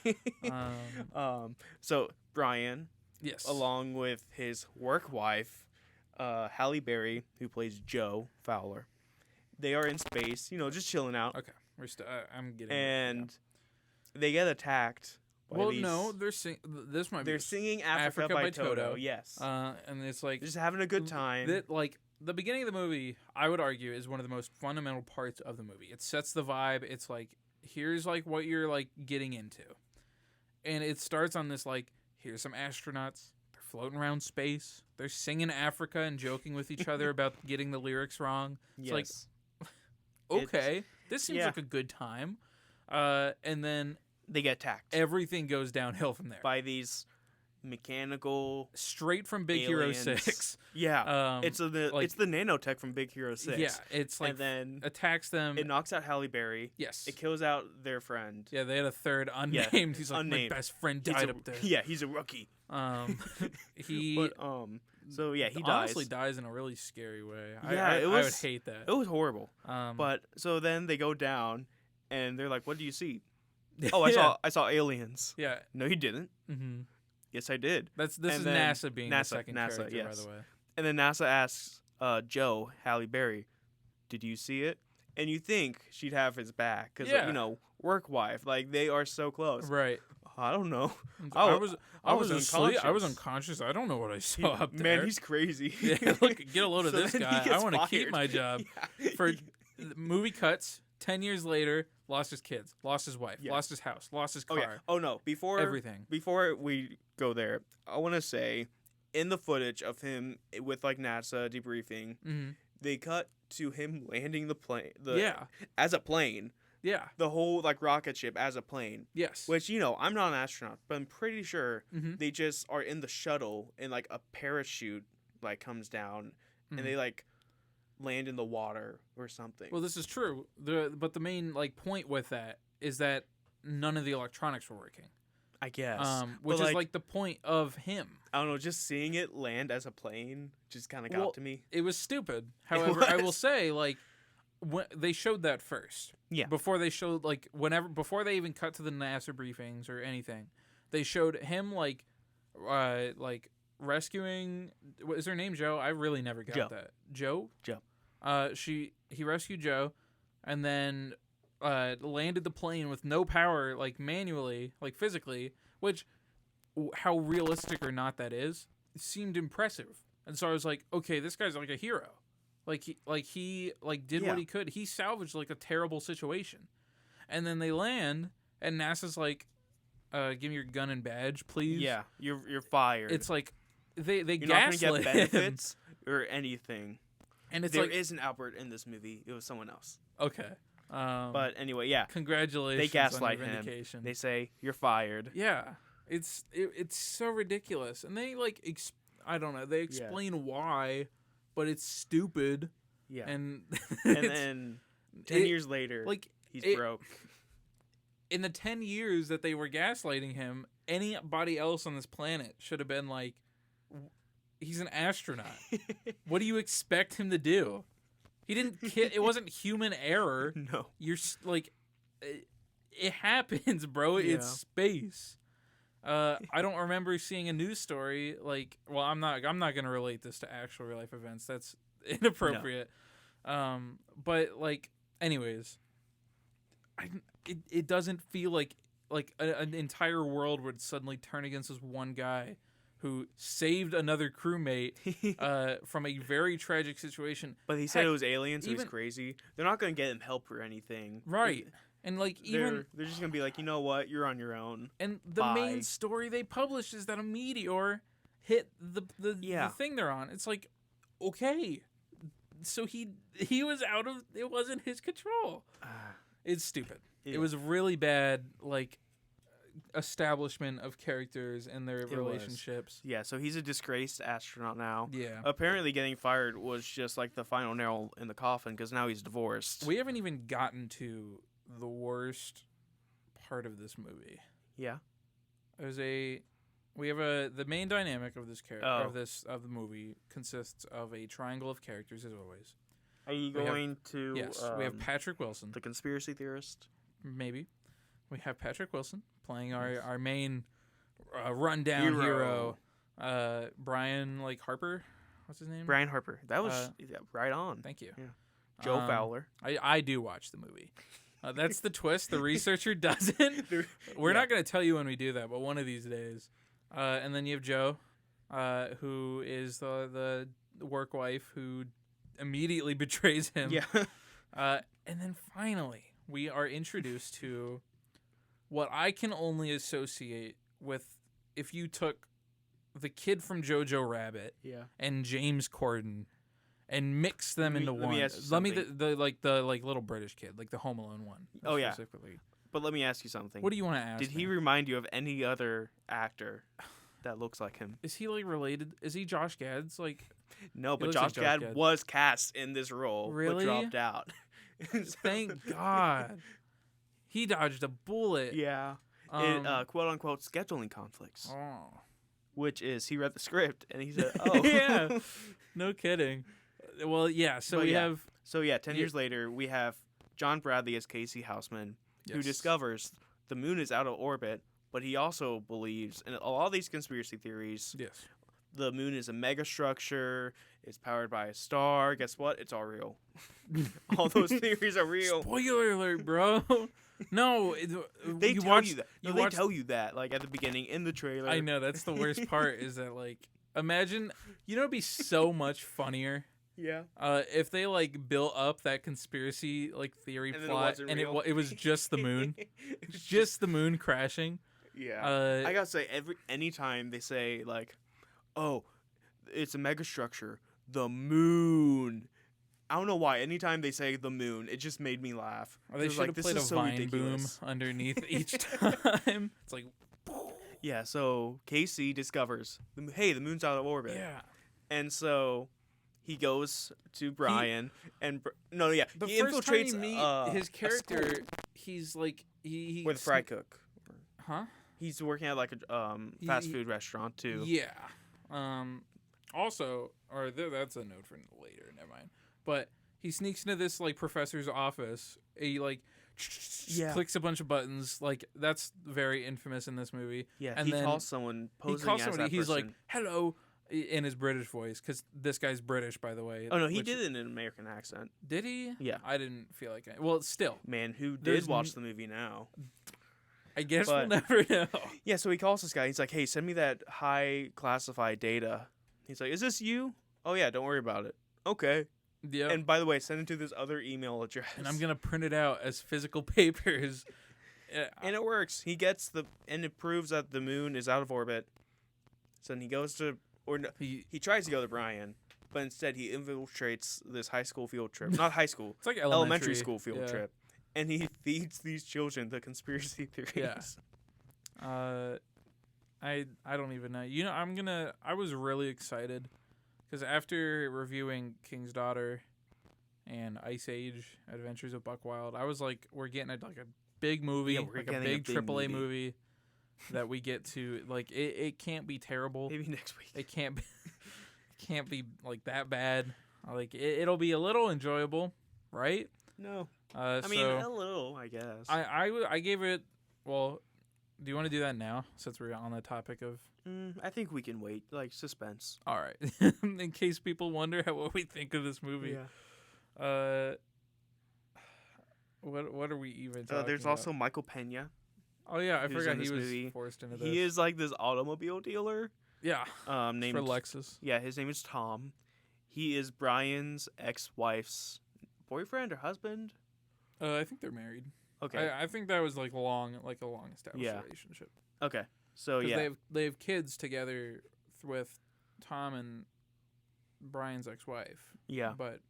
So Brian,
yes,
along with his work wife, Halle Berry, who plays Joe Fowler, they are in space. You know, just chilling out.
Okay, I'm getting.
And they get attacked. By these,
no, they're this might be.
They're singing Africa by Toto. Yes.
And it's like
just having a good time.
Like the beginning of the movie, I would argue, is one of the most fundamental parts of the movie. It sets the vibe. It's like, here's like what you're like getting into, and it starts on this like, here's some astronauts. They're floating around space. They're singing Africa and joking with each other about getting the lyrics wrong. It's like, okay, this seems like a good time. And then
they get attacked.
Everything goes downhill from there.
By these mechanical
straight from Big
aliens.
Hero 6.
Yeah. It's the nanotech from Big Hero 6.
Yeah, it's like,
and then
attacks them.
It knocks out Halle Berry.
Yes.
It kills out their friend.
Yeah, they had a third unnamed. Yeah, he's like, unnamed. My best friend died up there.
Yeah, he's a rookie.
He
so yeah, he
honestly dies in a really scary way.
Yeah,
I would hate that.
It was horrible. But so then they go down and they're like, what do you see? Oh, I saw aliens.
Yeah.
No, you didn't.
Mm-hmm.
Yes, I did.
This is NASA being the second character,
yes.
by the way.
And then NASA asks Joe, Halle Berry, did you see it? And you think she'd have his back because, you know, work wife. Like, they are so close.
Right.
I don't know.
I was asleep. I was unconscious. I don't know what I saw up there.
Man, he's crazy.
Yeah, look, get a load of this guy. I want to keep my job.
Yeah.
For movie cuts, 10 years later, lost his kids, lost his wife, lost his house, lost his car.
Oh, yeah. Oh no,
everything.
Before we go there, I want to say, in the footage of him with like NASA debriefing, they cut to him landing the plane. As a plane.
Yeah.
The whole like rocket ship as a plane.
Yes.
Which, you know, I'm not an astronaut, but I'm pretty sure they just are in the shuttle and like a parachute like comes down and they like land in the water or something.
Well, this is true. But the main like point with that is that none of the electronics were working.
I guess.
Which is like the point of him.
I don't know, just seeing it land as a plane just kind of got to me.
It was stupid. However, I will say, like, when they showed that first.
Yeah.
Before they showed, like, before they even cut to the NASA briefings or anything, they showed him, like rescuing, is her name Joe? I really never got that. Joe?
Joe.
He rescued Joe, and then landed the plane with no power, like manually, like physically, which, how realistic or not that is, seemed impressive. And so I was like, okay, this guy's like a hero. He did what he could. He salvaged like a terrible situation. And then they land, and NASA's like, give me your gun and badge, please.
Yeah, you're fired.
It's like they
you're
gaslit
not gonna get benefits or anything.
And it's
there
like,
isn't Albert in this movie. It was someone else.
okay.
But anyway, yeah.
Congratulations.
They gaslight
on your
him.
vindication.
They say you're fired.
Yeah, it's so ridiculous, and they like I don't know. They explain why, but it's stupid.
Yeah,
and
then 10 years later,
like
he's broke.
In the 10 years that they were gaslighting him, anybody else on this planet should have been like, he's an astronaut. What do you expect him to do? He didn't. It wasn't human error.
No,
You're like, it happens, bro.
Yeah.
It's space. I don't remember seeing a news story like. Well, I'm not gonna relate this to actual real life events. That's inappropriate. No. But like, anyways, it doesn't feel like an entire world would suddenly turn against this one guy who saved another crewmate from a very tragic situation.
But he said it was aliens, so he's crazy. They're not going to get him help or anything.
Right. And like
they're just going to be like, you know what? You're on your own.
And the main story they published is that a meteor hit the thing they're on. It's like, okay. So he was out of, it wasn't his control. It's stupid. Yeah. It was really bad, like, establishment of characters and their relationships.
Yeah, so he's a disgraced astronaut now.
Yeah.
Apparently getting fired was just like the final nail in the coffin because now he's divorced.
We haven't even gotten to the worst part of this movie.
Yeah.
The main dynamic of this of the movie consists of a triangle of characters as always.
Are you going to
Yes, we have Patrick Wilson,
the conspiracy theorist?
Maybe. We have Patrick Wilson playing our main rundown hero. Brian Harper. What's his name?
Brian Harper. That was right on.
Thank you.
Yeah. Joe Fowler.
I do watch the movie. That's the twist. The researcher doesn't. We're not going to tell you when we do that, but one of these days. And then you have Joe, who is the work wife who immediately betrays him.
Yeah.
And then finally, we are introduced to what I can only associate with if you took the kid from Jojo Rabbit and James Corden and mixed them into one. Let me the little British kid, like the Home Alone one.
Oh yeah. But let me ask you something.
What do you want to ask?
Did he remind you of any other actor that looks like him?
Is he related? Is he Josh Gad's
No, but Josh Gad was cast in this role.
Really?
But dropped out.
Thank God. He dodged a bullet.
Yeah. Quote unquote scheduling conflicts.
Oh.
Which is he read the script and he said, "Oh,
yeah, no kidding." Well, yeah. So we have.
So yeah, 10 years later, we have John Bradley as Casey Houseman, who discovers the moon is out of orbit, but he also believes in all these conspiracy theories.
Yes.
The moon is a megastructure. It's powered by a star. Guess what? It's all real. All those theories are real.
Spoiler alert, bro. No,
they tell you that. They tell you that at the beginning in the trailer.
I know that's the worst part. Is that imagine it'd be so much funnier.
Yeah.
If they built up that conspiracy theory
and
plot and it was just the moon, just the moon crashing.
Yeah. I gotta say anytime they say oh, it's a megastructure, the moon. I don't know why. Anytime they say the moon, it just made me laugh.
Or they should have played a vine boom underneath each time. It's
yeah. So Casey discovers, hey, the moon's out of orbit.
Yeah.
And so he goes to Brian he
infiltrates his character. He's he
with fry cook.
Huh?
He's working at a fast food restaurant too.
Yeah. Also, that's a note for later. Never mind. But he sneaks into this professor's office. He clicks a bunch of buttons. That's very infamous in this movie.
Yeah.
And
he
then
calls someone posing as that
He's
person.
"Hello," in his British voice, because this guy's British, by the way.
Oh no, he did it in an American accent.
Did he?
Yeah.
I didn't feel like it. Well, still.
Man, who did watch the movie now?
I guess we'll never know.
Yeah, so he calls this guy. He's like, hey, send me that high classified data. He's like, is this you? Oh yeah, don't worry about it. Okay.
Yeah.
And by the way, send it to this other email address.
And I'm gonna print it out as physical papers.
And it works. He gets and it proves that the moon is out of orbit. So then he goes to, or no, he tries to go to Brian, but instead he infiltrates this high school field trip. Not high school.
It's like
elementary school field trip. And he feeds these children the conspiracy theories.
Yeah. I don't even know. You know, I was really excited because after reviewing King's Daughter and Ice Age: Adventures of Buck Wild, I was like, we're getting a big movie, like a big AAA movie that we get to, like, it can't be terrible.
Maybe next week.
It can't be like that bad. Like it'll be a little enjoyable, right?
No. I mean, a little, I guess.
I gave it. Well, do you want to do that now since we're on the topic of?
I think we can wait, like suspense.
All right, in case people wonder what we think of this movie.
Yeah.
What are we even talking
There's
about?
also Michael Pena.
Oh yeah, I forgot he was
movie.
Forced into this.
He is like this automobile dealer.
Yeah.
Named
for Lexus.
Yeah, his name is Tom. He is Brian's ex-wife's boyfriend or husband.
I think they're married.
Okay.
I think that was like a long established relationship.
Okay. So yeah,
they have kids together with Tom and Brian's ex-wife.
Yeah.
But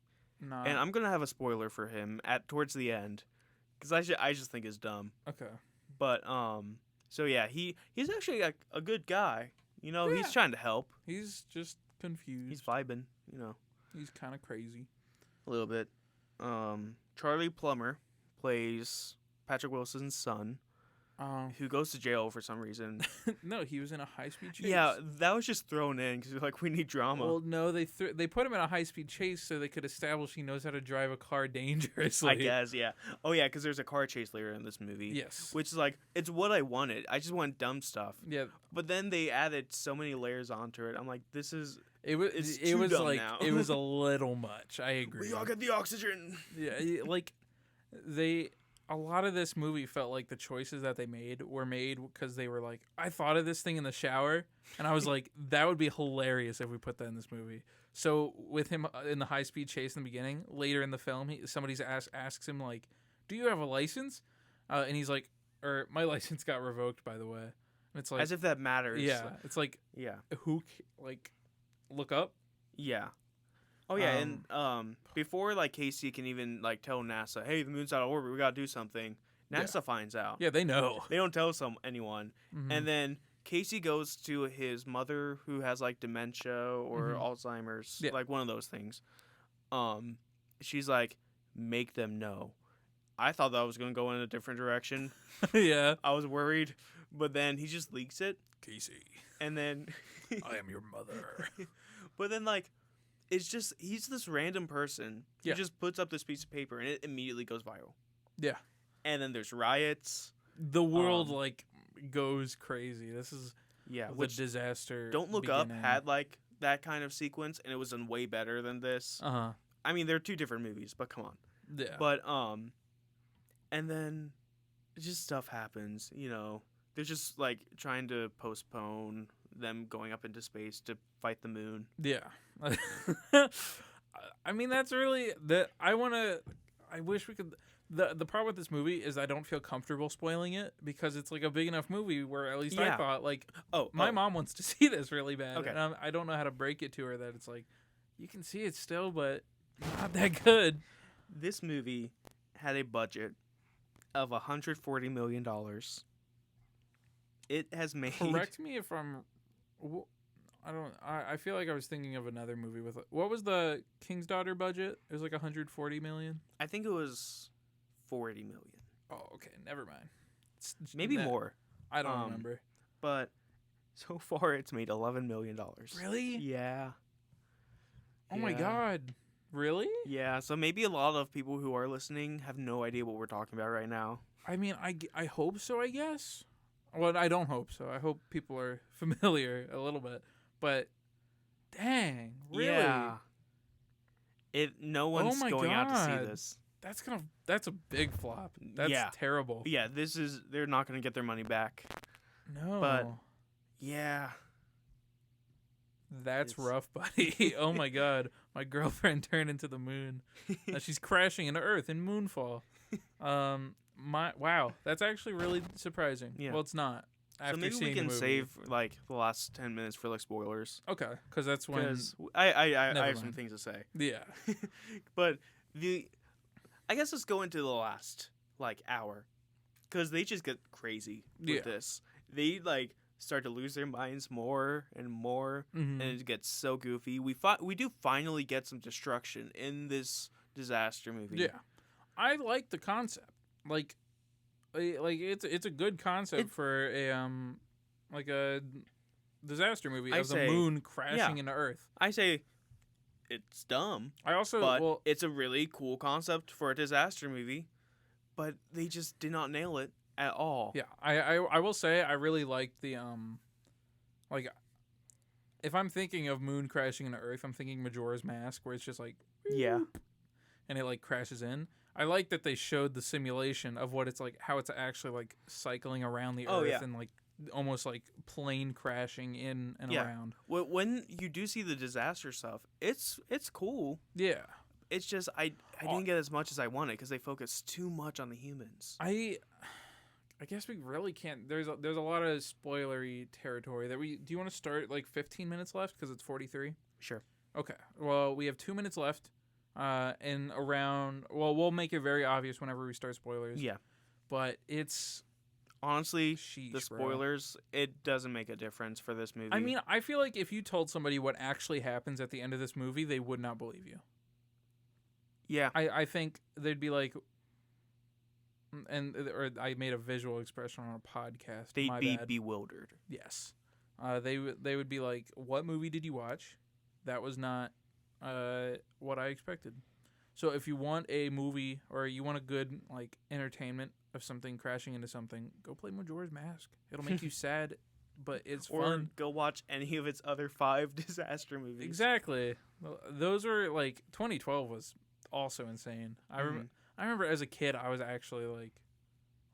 not.
And I'm gonna have a spoiler for him towards the end, because I just think it's dumb.
Okay.
But so yeah, he's actually a good guy. You know, he's trying to help.
He's just confused.
He's vibing. You know.
He's kind of crazy.
A little bit. Charlie Plummer plays Patrick Wilson's son, who goes to jail for some reason.
No, he was in a high-speed chase.
Yeah, that was just thrown in because like, we need drama.
Well, no, they put him in a high-speed chase so they could establish he knows how to drive a car dangerously.
I guess, yeah. Oh, yeah, because there's a car chase later in this movie.
Yes.
Which is like, it's what I wanted. I just want dumb stuff.
Yeah.
But then they added so many layers onto it. I'm like, this is...
It was like now. It was a little much. I agree.
We all get the oxygen.
Yeah, like a lot of this movie felt like the choices that they made were made because they were like, I thought of this thing in the shower, and I was like, that would be hilarious if we put that in this movie. So with him in the high speed chase in the beginning, later in the film, somebody asks him like, "Do you have a license?" And he's like, "Or my license got revoked, by the way." And it's like,
as if that matters.
Yeah, it's like,
yeah,
look up.
Yeah. Oh yeah, and before like Casey can even like tell NASA, "Hey, the moon's out of orbit. We gotta do something." NASA finds out.
Yeah, they know.
They don't tell anyone.
Mm-hmm.
And then Casey goes to his mother, who has like dementia or Alzheimer's, like one of those things. She's like, "Make them know." I thought that was gonna go in a different direction.
Yeah,
I was worried, but then he just leaks it,
Casey.
And then
I am your mother.
But then like, it's just he's this random person who just puts up this piece of paper and it immediately goes viral.
Yeah.
And then there's riots.
The world goes crazy. This is
which
disaster.
Don't Look Up had like that kind of sequence, and it was done way better than this. I mean, they're two different movies, but come on.
Yeah.
But and then just stuff happens. You know, they're just like trying to postpone them going up into space to fight the moon.
Yeah. I mean, that's really that. I wish we could. The problem with this movie is I don't feel comfortable spoiling it because it's like a big enough movie where at least I thought like, my mom wants to see this really bad. Okay. And I don't know how to break it to her that it's like, you can see it still, but not that good.
This movie had a budget of $140 million. It has made.
Correct me if I'm. I feel like I was thinking of another movie with. What was the King's Daughter budget? It was like 140 million.
I think it was 40 million.
Oh, okay. Never mind.
Maybe more.
I don't remember.
But so far, it's made $11 million.
Really?
Yeah.
Oh my God. Really?
Yeah. So maybe a lot of people who are listening have no idea what we're talking about right now.
I mean, I hope so, I guess. Well, I don't hope so. I hope people are familiar a little bit. But Dang, really?
Yeah. No one's
my
going out to see
God.
this.
That's a big flop. That's terrible.
Yeah, they're not going to get their money back.
No.
But yeah.
That's rough, buddy. Oh my God. My girlfriend turned into the moon. She's crashing into Earth in Moonfall. Wow, that's actually really surprising. Yeah. Well, it's not.
So maybe we can save like the last 10 minutes for like spoilers.
Okay, because that's when.
Because I have some things to say.
Yeah.
But I guess let's go into the last like hour, because they just get crazy with this. They like start to lose their minds more and more, and it gets so goofy. We do finally get some destruction in this disaster movie.
Yeah, I like the concept. Like it's a good concept for a disaster movie of the moon crashing into Earth.
I say it's dumb. It's a really cool concept for a disaster movie, but they just did not nail it at all.
Yeah, I will say I really liked the like, if I'm thinking of moon crashing into Earth, I'm thinking Majora's Mask, where it's just like and it like crashes in. I like that they showed the simulation of what it's like, how it's actually like cycling around the Earth and like almost like plane crashing in and around.
When you do see the disaster stuff, it's cool.
Yeah.
It's just I didn't get as much as I wanted because they focus too much on the humans.
I guess we really can't. There's a lot of spoilery territory that do you want to start like 15 minutes left because it's 43?
Sure.
Okay. Well, we have 2 minutes left. And around, we'll make it very obvious whenever we start spoilers.
Yeah.
But it's
honestly, the spoilers, it doesn't make a difference for this movie.
I mean, I feel like if you told somebody what actually happens at the end of this movie, they would not believe you.
Yeah.
I think they'd be like, or I made a visual expression on a podcast.
They'd be bewildered.
Yes. They would be like, what movie did you watch? That was not what I expected. So if you want a movie or you want a good like entertainment of something crashing into something, go play Majora's Mask. It'll make you sad, but it's fun.
Or go watch any of its other 5 disaster movies.
Exactly. Those were like 2012 was also insane. I remember as a kid I was actually like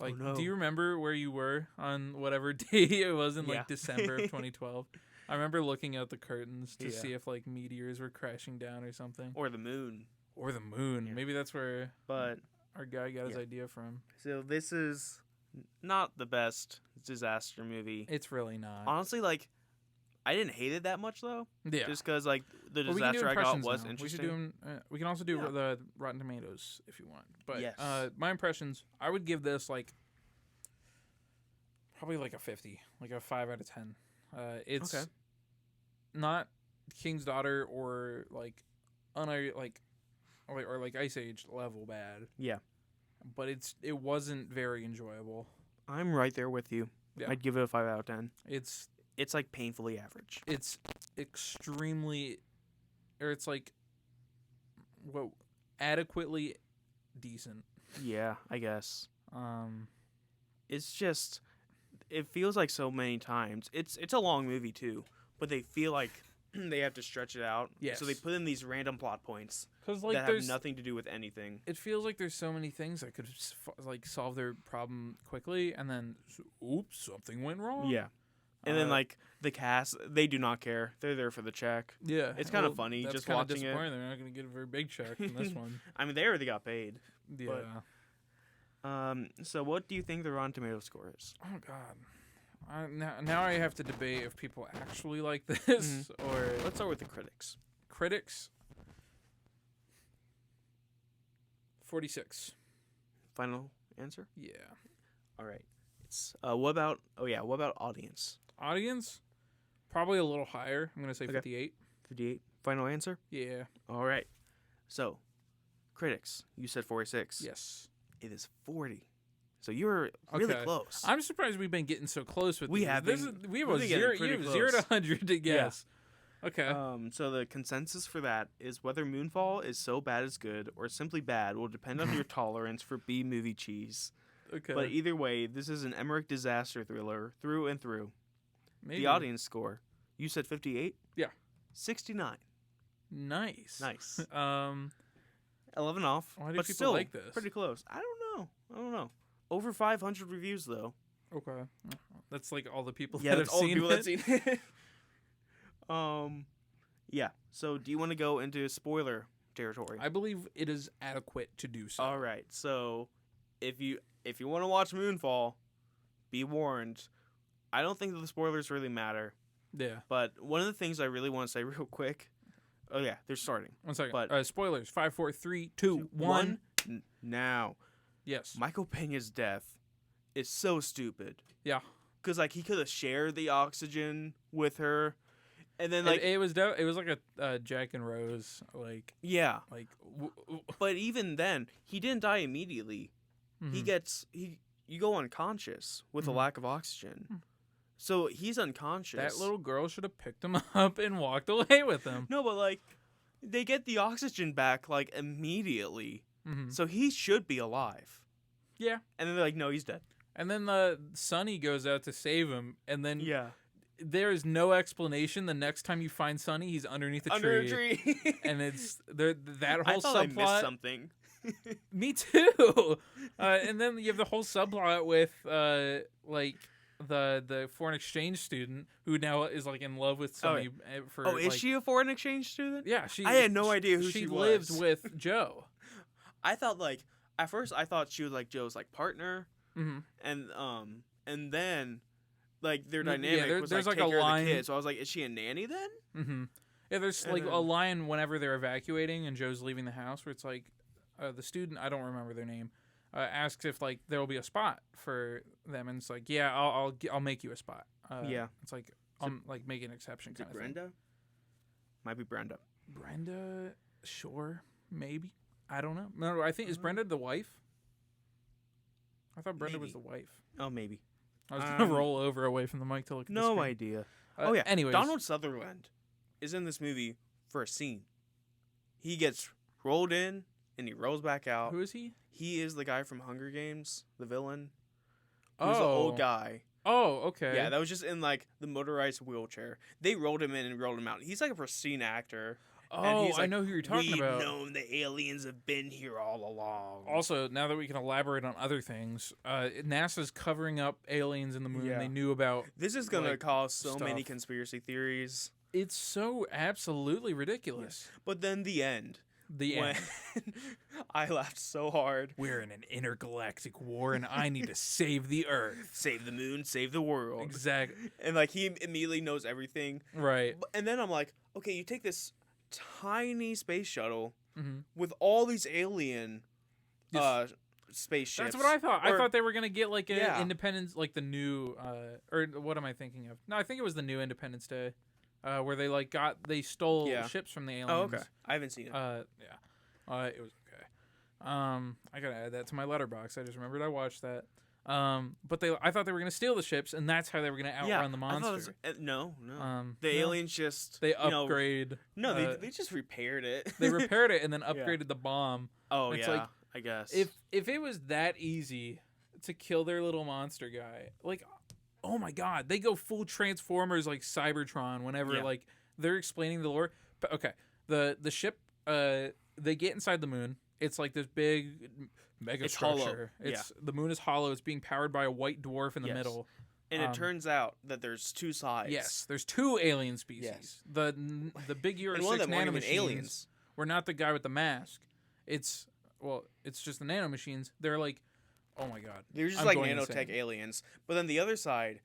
oh, no. Do you remember where you were on whatever day it was in like December of 2012? I remember looking out the curtains to see if like meteors were crashing down or something.
Or the moon.
Yeah. Maybe that's where our guy got his idea from.
So this is not the best disaster movie.
It's really not.
Honestly, like, I didn't hate it that much, though.
Yeah.
Just because, like, the disaster I got was interesting.
We can also do the Rotten Tomatoes if you want. But my impressions, I would give this, like, probably like a 50. Like a 5 out of 10. It's not King's Daughter or like or like Ice Age level bad.
Yeah,
but it wasn't very enjoyable.
I'm right there with you. Yeah. I'd give it a 5 out of 10.
It's
like painfully average.
It's extremely, or it's like adequately decent.
Yeah, I guess. It's just. It feels like so many times. It's a long movie too, but they feel like they have to stretch it out.
Yes.
So they put in these random plot points
like,
that have nothing to do with anything.
It feels like there's so many things that could like solve their problem quickly, and then oops, something went wrong.
Yeah. And then like the cast, they do not care. They're there for the check.
Yeah.
It's kind of funny just watching it.
They're not going to get a very big check from this one.
I mean, they already got paid.
Yeah.
But, so what do you think the Rotten Tomatoes score is?
Oh God. Now I have to debate if people actually like this or...
Let's start with the critics.
Critics? 46.
Final answer?
Yeah.
All right. It's what about audience?
Audience? Probably a little higher. I'm going to say 58.
58. Final answer?
Yeah.
All right. So, critics, you said 46.
Yes.
It is 40. So you're really close.
I'm surprised we've been getting so close with
we
these.
Have been.
We have a zero. You have 0 to 100 to guess. Yeah. Okay.
So the consensus for that is whether Moonfall is so bad it's good or simply bad will depend on your tolerance for B-movie cheese.
Okay.
But either way, this is an Emmerich disaster thriller through and through.
Maybe.
The audience score. You said 58?
Yeah.
69.
Nice.
11 off.
Why do
but
people
still
like this?
Pretty close. I don't know. Over 500 reviews though.
Okay. That's like all the people
Yeah,
that
that's
have
all the
seen
people
it.
that's seen it. Yeah. So, do you want to go into spoiler territory?
I believe it is adequate to do so.
All right. So, if you want to watch Moonfall, be warned. I don't think that the spoilers really matter.
Yeah.
But one of the things I really want to say real quick. Oh yeah, they're starting.
1 second.
But
spoilers. 5, 4, 3, 2, 1.
Now.
Yes.
Michael Peña's death is so stupid.
Yeah.
Because like he could have shared the oxygen with her, and then like
it was like a Jack and Rose
yeah.
like.
But even then, he didn't die immediately.
Mm-hmm.
You go unconscious with a lack of oxygen. So he's unconscious.
That little girl should have picked him up and walked away with him.
No, but like they get the oxygen back like immediately.
Mm-hmm.
So he should be alive.
Yeah.
And then they're like, no, he's dead.
And then Sonny goes out to save him, and then there is no explanation. The next time you find Sonny, he's underneath a tree. And it's that whole
I thought
subplot.
I missed something.
Me too. And then you have the whole subplot with the foreign exchange student who now is like in love with Sonny.
Is she a foreign exchange student?
Yeah,
I had no idea who she was.
Lived with Joe.
I thought at first I thought she was like Joe's like partner, and then like their dynamic was
there's
like
like
take
a
care
line.
of the kid. So I was like, is she a nanny then?
Mm-hmm. Yeah, there's
And
like
then,
a line whenever they're evacuating and Joe's leaving the house where it's like the student, I don't remember their name, asks if like there will be a spot for them, and it's like, yeah, I'll make you a spot. It's like like make an exception kind of
Brenda?
thing.
Might be Brenda.
Brenda, sure, maybe. I don't know. No, I think is Brenda the wife? I thought Brenda was the wife.
Oh, maybe.
I was gonna roll over away from the mic to look at the
No
screen.
idea.
Anyways,
Donald Sutherland is in this movie for a scene. He gets rolled in and he rolls back out.
Who is he?
He is the guy from Hunger Games, the villain. Who's the old guy.
Oh, okay.
Yeah, that was just in like the motorized wheelchair. They rolled him in and rolled him out. He's like a pristine actor.
Oh,
he's like,
I know who you're talking about.
We've known the aliens have been here all along.
Also, now that we can elaborate on other things, NASA's covering up aliens in the moon.
Yeah.
They knew about.
This is going to cause so
stuff.
many conspiracy theories.
It's so absolutely ridiculous.
Yeah. But then the end.
End.
I laughed so hard.
We're in an intergalactic war, and I need to save the Earth.
Save the moon, save the world.
Exactly.
And like he immediately knows everything.
Right.
And then I'm like, okay, you take this tiny space shuttle with all these alien spaceships.
That's what I thought. I thought they were gonna get like an Independence, like the new, or what am I thinking of? No, I think it was the new Independence Day, where they stole ships from the aliens.
Oh, okay. I haven't seen it.
It was okay. I gotta add that to my letterbox. I just remembered I watched that. But I thought they were gonna steal the ships, and that's how they were gonna outrun the monster.
No. The aliens just
upgrade.
They just repaired it.
They repaired it and then upgraded the bomb.
Oh
it's
yeah, I guess.
If it was that easy to kill their little monster guy, like, oh my god, they go full Transformers like Cybertron whenever like they're explaining the lore. But, okay, the ship, they get inside the moon. It's like this big mega structure.
Hollow.
The moon is hollow. It's being powered by a white dwarf in the middle.
And it turns out that there's two sides.
Yes, there's two alien species. Yes. The big Euro 6 nanomachines were not the guy with the mask. It's just the nanomachines. They're like, oh my god.
They're just like nanotech aliens. But then the other side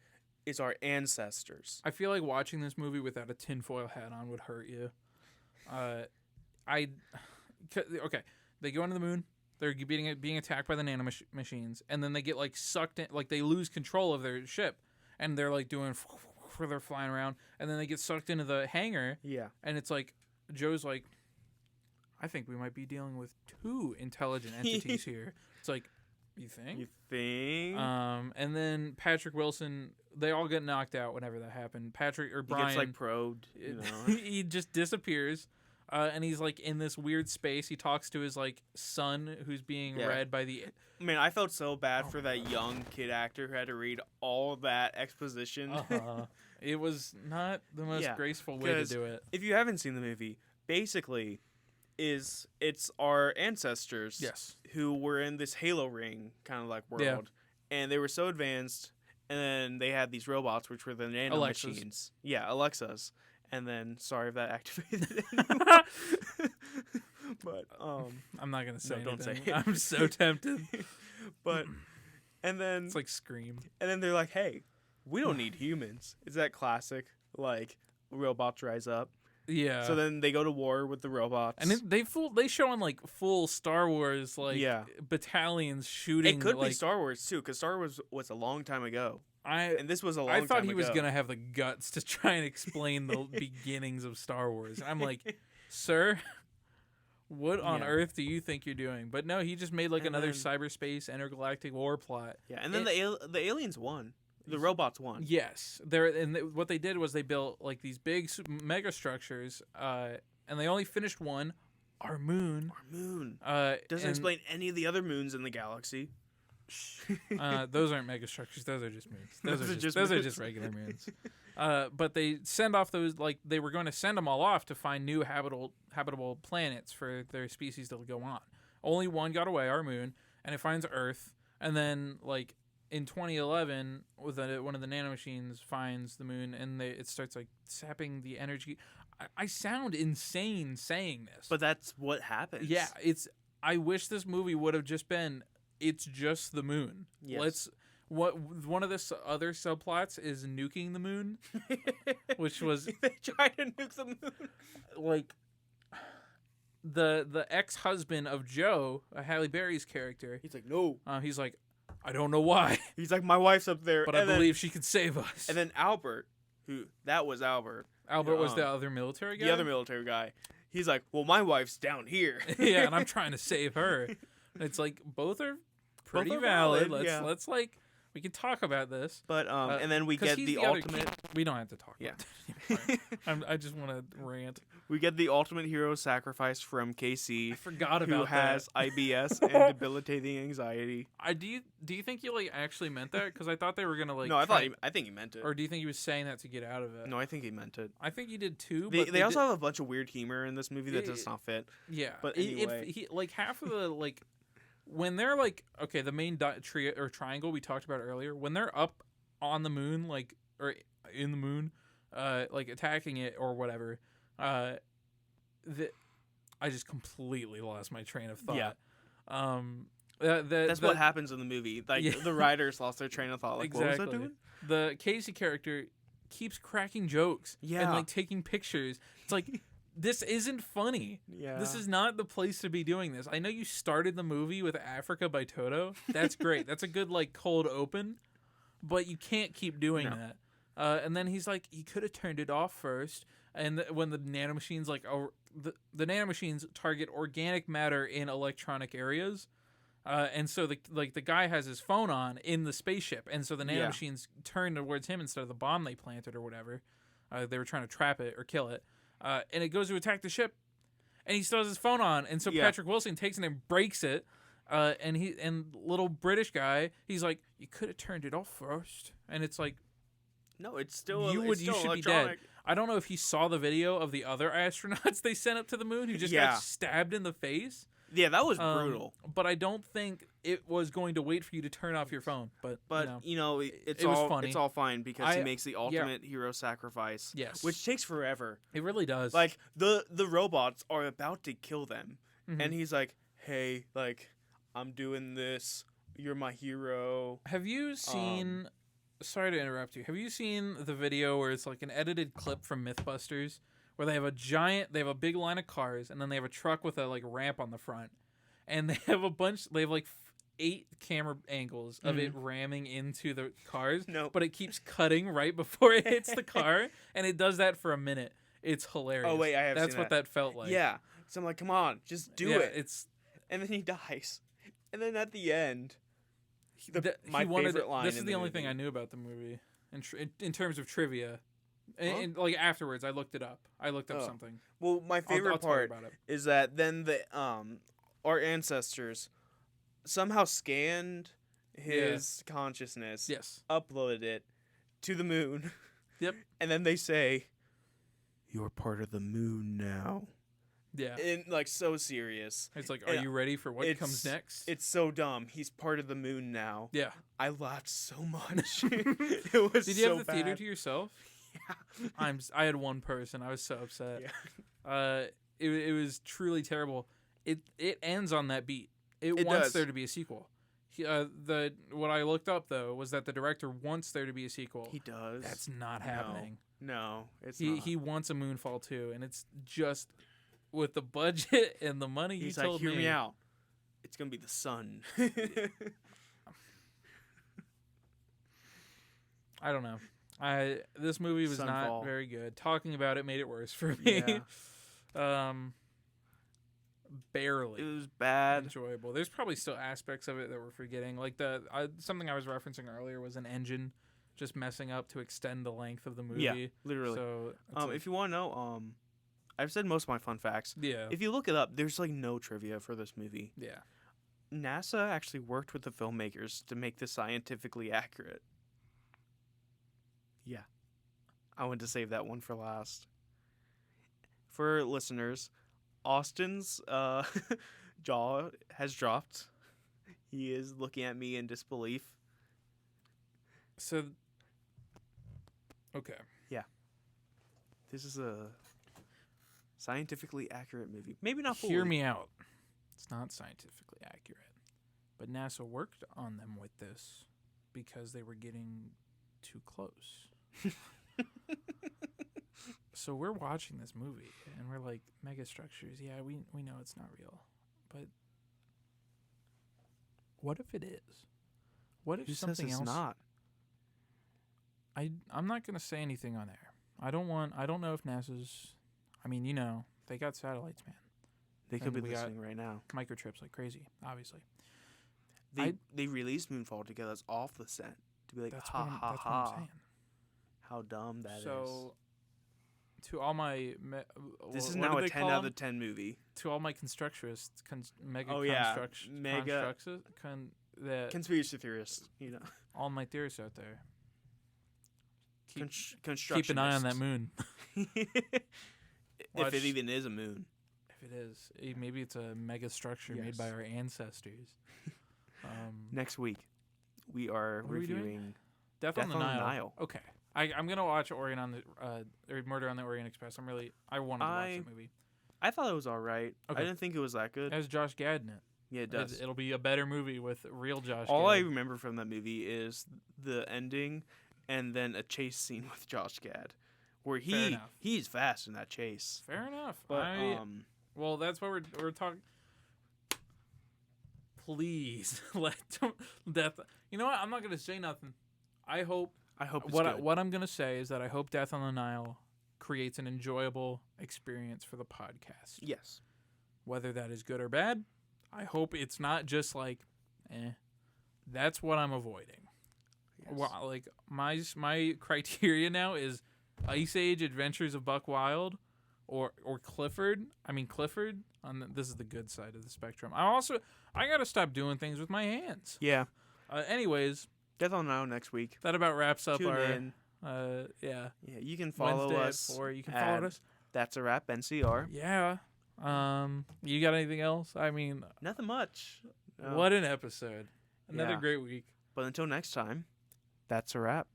is our ancestors.
I feel like watching this movie without a tinfoil hat on would hurt you. Okay. They go into the moon. They're being attacked by the nanomachines, and then they get like sucked in, like they lose control of their ship, and they're like doing, they're flying around, and then they get sucked into the hangar. Yeah. And it's like Joe's like, I think we might be dealing with two intelligent entities here. It's like, you think?
You think?
And then Patrick Wilson, they all get knocked out whenever that happened. Patrick or Brian
gets like probed.
He just disappears. And he's like in this weird space. He talks to his like son, who's being read by the.
Man, I felt so bad for that young kid actor who had to read all that exposition.
It was not the most graceful way to do it.
If you haven't seen the movie, basically, it's our ancestors who were in this Halo ring kind of like world, and they were so advanced, and then they had these robots, which were the nano machines. Yeah, Alexas. And then, sorry if that activated anyone. But
I'm not gonna say anything.
Don't say it.
I'm so tempted.
But and then
it's like Scream.
And then they're like, "Hey, we don't need humans." It's that classic like robots rise up.
Yeah.
So then they go to war with the robots,
and they show on like full Star Wars battalions shooting.
It could be Star Wars too, because Star Wars was a long time ago. And this was a long time ago.
I thought he was gonna have the guts to try and explain the beginnings of Star Wars. And I'm like, sir, what on earth do you think you're doing? But no, he just made like another cyberspace intergalactic war plot.
Yeah, and then the aliens won. The robots won.
Yes, what they did was they built like these big mega structures, and they only finished one, our moon.
Our moon doesn't explain any of the other moons in the galaxy.
Those aren't mega structures. Those are just moons. Those are just regular moons. But they send off those they were going to send them all off to find new habitable planets for their species to go on. Only one got away, our moon, and it finds Earth, and then in 2011, one of the nanomachines finds the moon, and it starts sapping the energy. I sound insane saying this,
but that's what happens.
Yeah, I wish this movie would have just been. It's just the moon.
Yes.
One of the other subplots is nuking the moon, which was
they tried to nuke the moon.
The ex-husband of Joe, Halle Berry's character.
He's like, no.
He's like, I don't know why.
He's like, my wife's up there,
but I believe she could save us.
And then Albert, that was Albert.
Albert was the other military guy.
The other military guy. He's like, well, my wife's down here.
Yeah, and I'm trying to save her. It's like both are pretty valid. Let's we can talk about this.
But and then we get the ultimate.
We don't have to talk. Yeah. About it. I just want to rant.
We get the ultimate hero sacrifice from KC.
I forgot about
who has IBS and debilitating anxiety.
Do you think you actually meant that? Because I thought they were gonna
No, I think he meant it.
Or do you think he was saying that to get out of it?
No, I think he meant it.
I think he did too.
They also have a bunch of weird humor in this movie that does not fit.
Yeah,
but anyway,
half of the when they're the main trio or triangle we talked about earlier, when they're up on the moon or in the moon, attacking it or whatever, I just completely lost my train of thought.
Yeah. That's what happens in the movie. The writers lost their train of thought.
Exactly.
What was I doing?
The Casey character keeps cracking jokes and taking pictures. It's this isn't funny.
Yeah.
This is not the place to be doing this. I know you started the movie with Africa by Toto. That's great. That's a good cold open, but you can't keep doing that. And then he's like, he could have turned it off first. And when the nanomachines the nanomachines target organic matter in electronic areas, and so the guy has his phone on in the spaceship, and so the nanomachines turn towards him instead of the bomb they planted or whatever. They were trying to trap it or kill it. And it goes to attack the ship, and he still has his phone on, and so Patrick Wilson takes it and breaks it, and little British guy, he's like, you could have turned it off first, and it's like,
no, it's still
you should be dead. I don't know if he saw the video of the other astronauts they sent up to the moon who just got stabbed in the face.
Yeah, that was brutal.
But I don't think it was going to wait for you to turn off your phone. But
it
was funny.
It's all fine because he makes the ultimate hero sacrifice.
Yes,
which takes forever.
It really does.
The robots are about to kill them, and he's like, "Hey, I'm doing this. You're my hero."
Have you seen? Sorry to interrupt you. Have you seen the video where it's an edited clip from MythBusters? Where they have a big line of cars, and then they have a truck with a ramp on the front, and they have 8 camera angles of it ramming into the cars.
No,
but it keeps cutting right before it hits the car, and it does that for a minute. It's hilarious.
Oh wait, I have.
That's what that felt like.
Yeah, so I'm like, come on, just do it. And then he dies, and then at the end, my favorite line.
This is the only thing I knew about the movie in terms of trivia. And afterwards, I looked it up. I looked up something.
Well, my favorite part is that then our ancestors somehow scanned his consciousness, uploaded it to the moon,
Yep.
And then they say, "You're part of the moon now."
Yeah.
And like so serious.
It's like, are you ready for what comes next?
It's so dumb. He's part of the moon now.
Yeah.
I laughed so much. It was
Did you
so
have the
bad.
theater to yourself?
Yeah.
I had one person. I was so upset.
Yeah.
It was truly terrible. It ends on that beat. It wants
does.
there to be a sequel. What I looked up though was that the director wants there to be a sequel.
He does.
That's not happening.
No, it's not.
He wants a Moonfall 2, and it's just with the budget and the money.
He's
he
like,
told
hear me out. It's gonna be the sun.
I don't know. This movie was
Sunfall.
not very good. Talking about it made it worse for me.
Yeah.
Barely.
It was bad.
Enjoyable. There's probably still aspects of it that we're forgetting. Like something I was referencing earlier was an engine just messing up to extend the length of the movie.
Yeah, literally.
So
if you want to know, I've said most of my fun facts.
Yeah.
If you look it up, there's like no trivia for this movie.
Yeah.
NASA actually worked with the filmmakers to make this scientifically accurate. Yeah. I wanted to save that one for last. For listeners, Austin's jaw has dropped. He is looking at me in disbelief.
So, okay.
Yeah. This is a scientifically accurate movie. Maybe not fully.
Hear me out. It's not scientifically accurate. But NASA worked on them with this because they were getting too close. So we're watching this movie and we're like, megastructures, yeah, we know it's not real. But what if it is? What if
Who
something
says it's
else?
not?
I'm not gonna say anything on air. I don't know if NASA's they got satellites, man.
They could
And
be
we got
listening right now.
microchips like crazy, obviously.
They released Moonfall to get us off the set. To be like,
That's
ha
what
ha
I'm
ha.
saying.
How dumb that is.
So, to all my
This is
what
now
do
a
they
10
call
out
them?
of 10 movie.
To all my constructionists, mega
Oh, yeah.
construction,
Mega- Conspiracy theorists, you know.
all my theorists out there.
Constructionists.
Keep an eye on that moon.
If
Watch-
it even is a moon.
If it is, maybe it's a mega structure made
Yes.
by our ancestors.
Next week, we are
What are we doing?
reviewing
Death on the
Death on the
Nile.
Nile.
Okay, I'm gonna watch Orient on the or Murder on the Orient Express. I wanted to watch that movie.
I thought it was all right.
Okay.
I didn't think it was that good.
It has Josh Gad in it.
Yeah, it does.
It'll be a better movie with real Josh
All I
Gad.
remember from that movie is the ending and then a chase scene with Josh Gad, where
Fair enough.
he's fast in that chase.
Fair enough.
But
Well, that's what we're talking. Please let Death. You know what? I'm not gonna say nothing. I hope
it's
what
good.
what I'm gonna say is that I hope Death on the Nile creates an enjoyable experience for the podcast.
Yes.
Whether that is good or bad, I hope it's not just like, That's what I'm avoiding.
Yes.
Well, like my criteria now is Ice Age Adventures of Buck Wild, or Clifford. I mean Clifford. This is the good side of the spectrum. I gotta stop doing things with my hands.
Yeah.
Anyways,
Death on the Nile next week.
that about wraps up
Tune
our.
in.
Yeah.
Yeah, you can follow
Wednesday
us.
at 4. You can
at
follow us.
That's a Wrap NCR.
Yeah. You got anything else? I mean,
Nothing much. No.
what an episode. Another
Yeah.
great week.
But until next time, that's a wrap.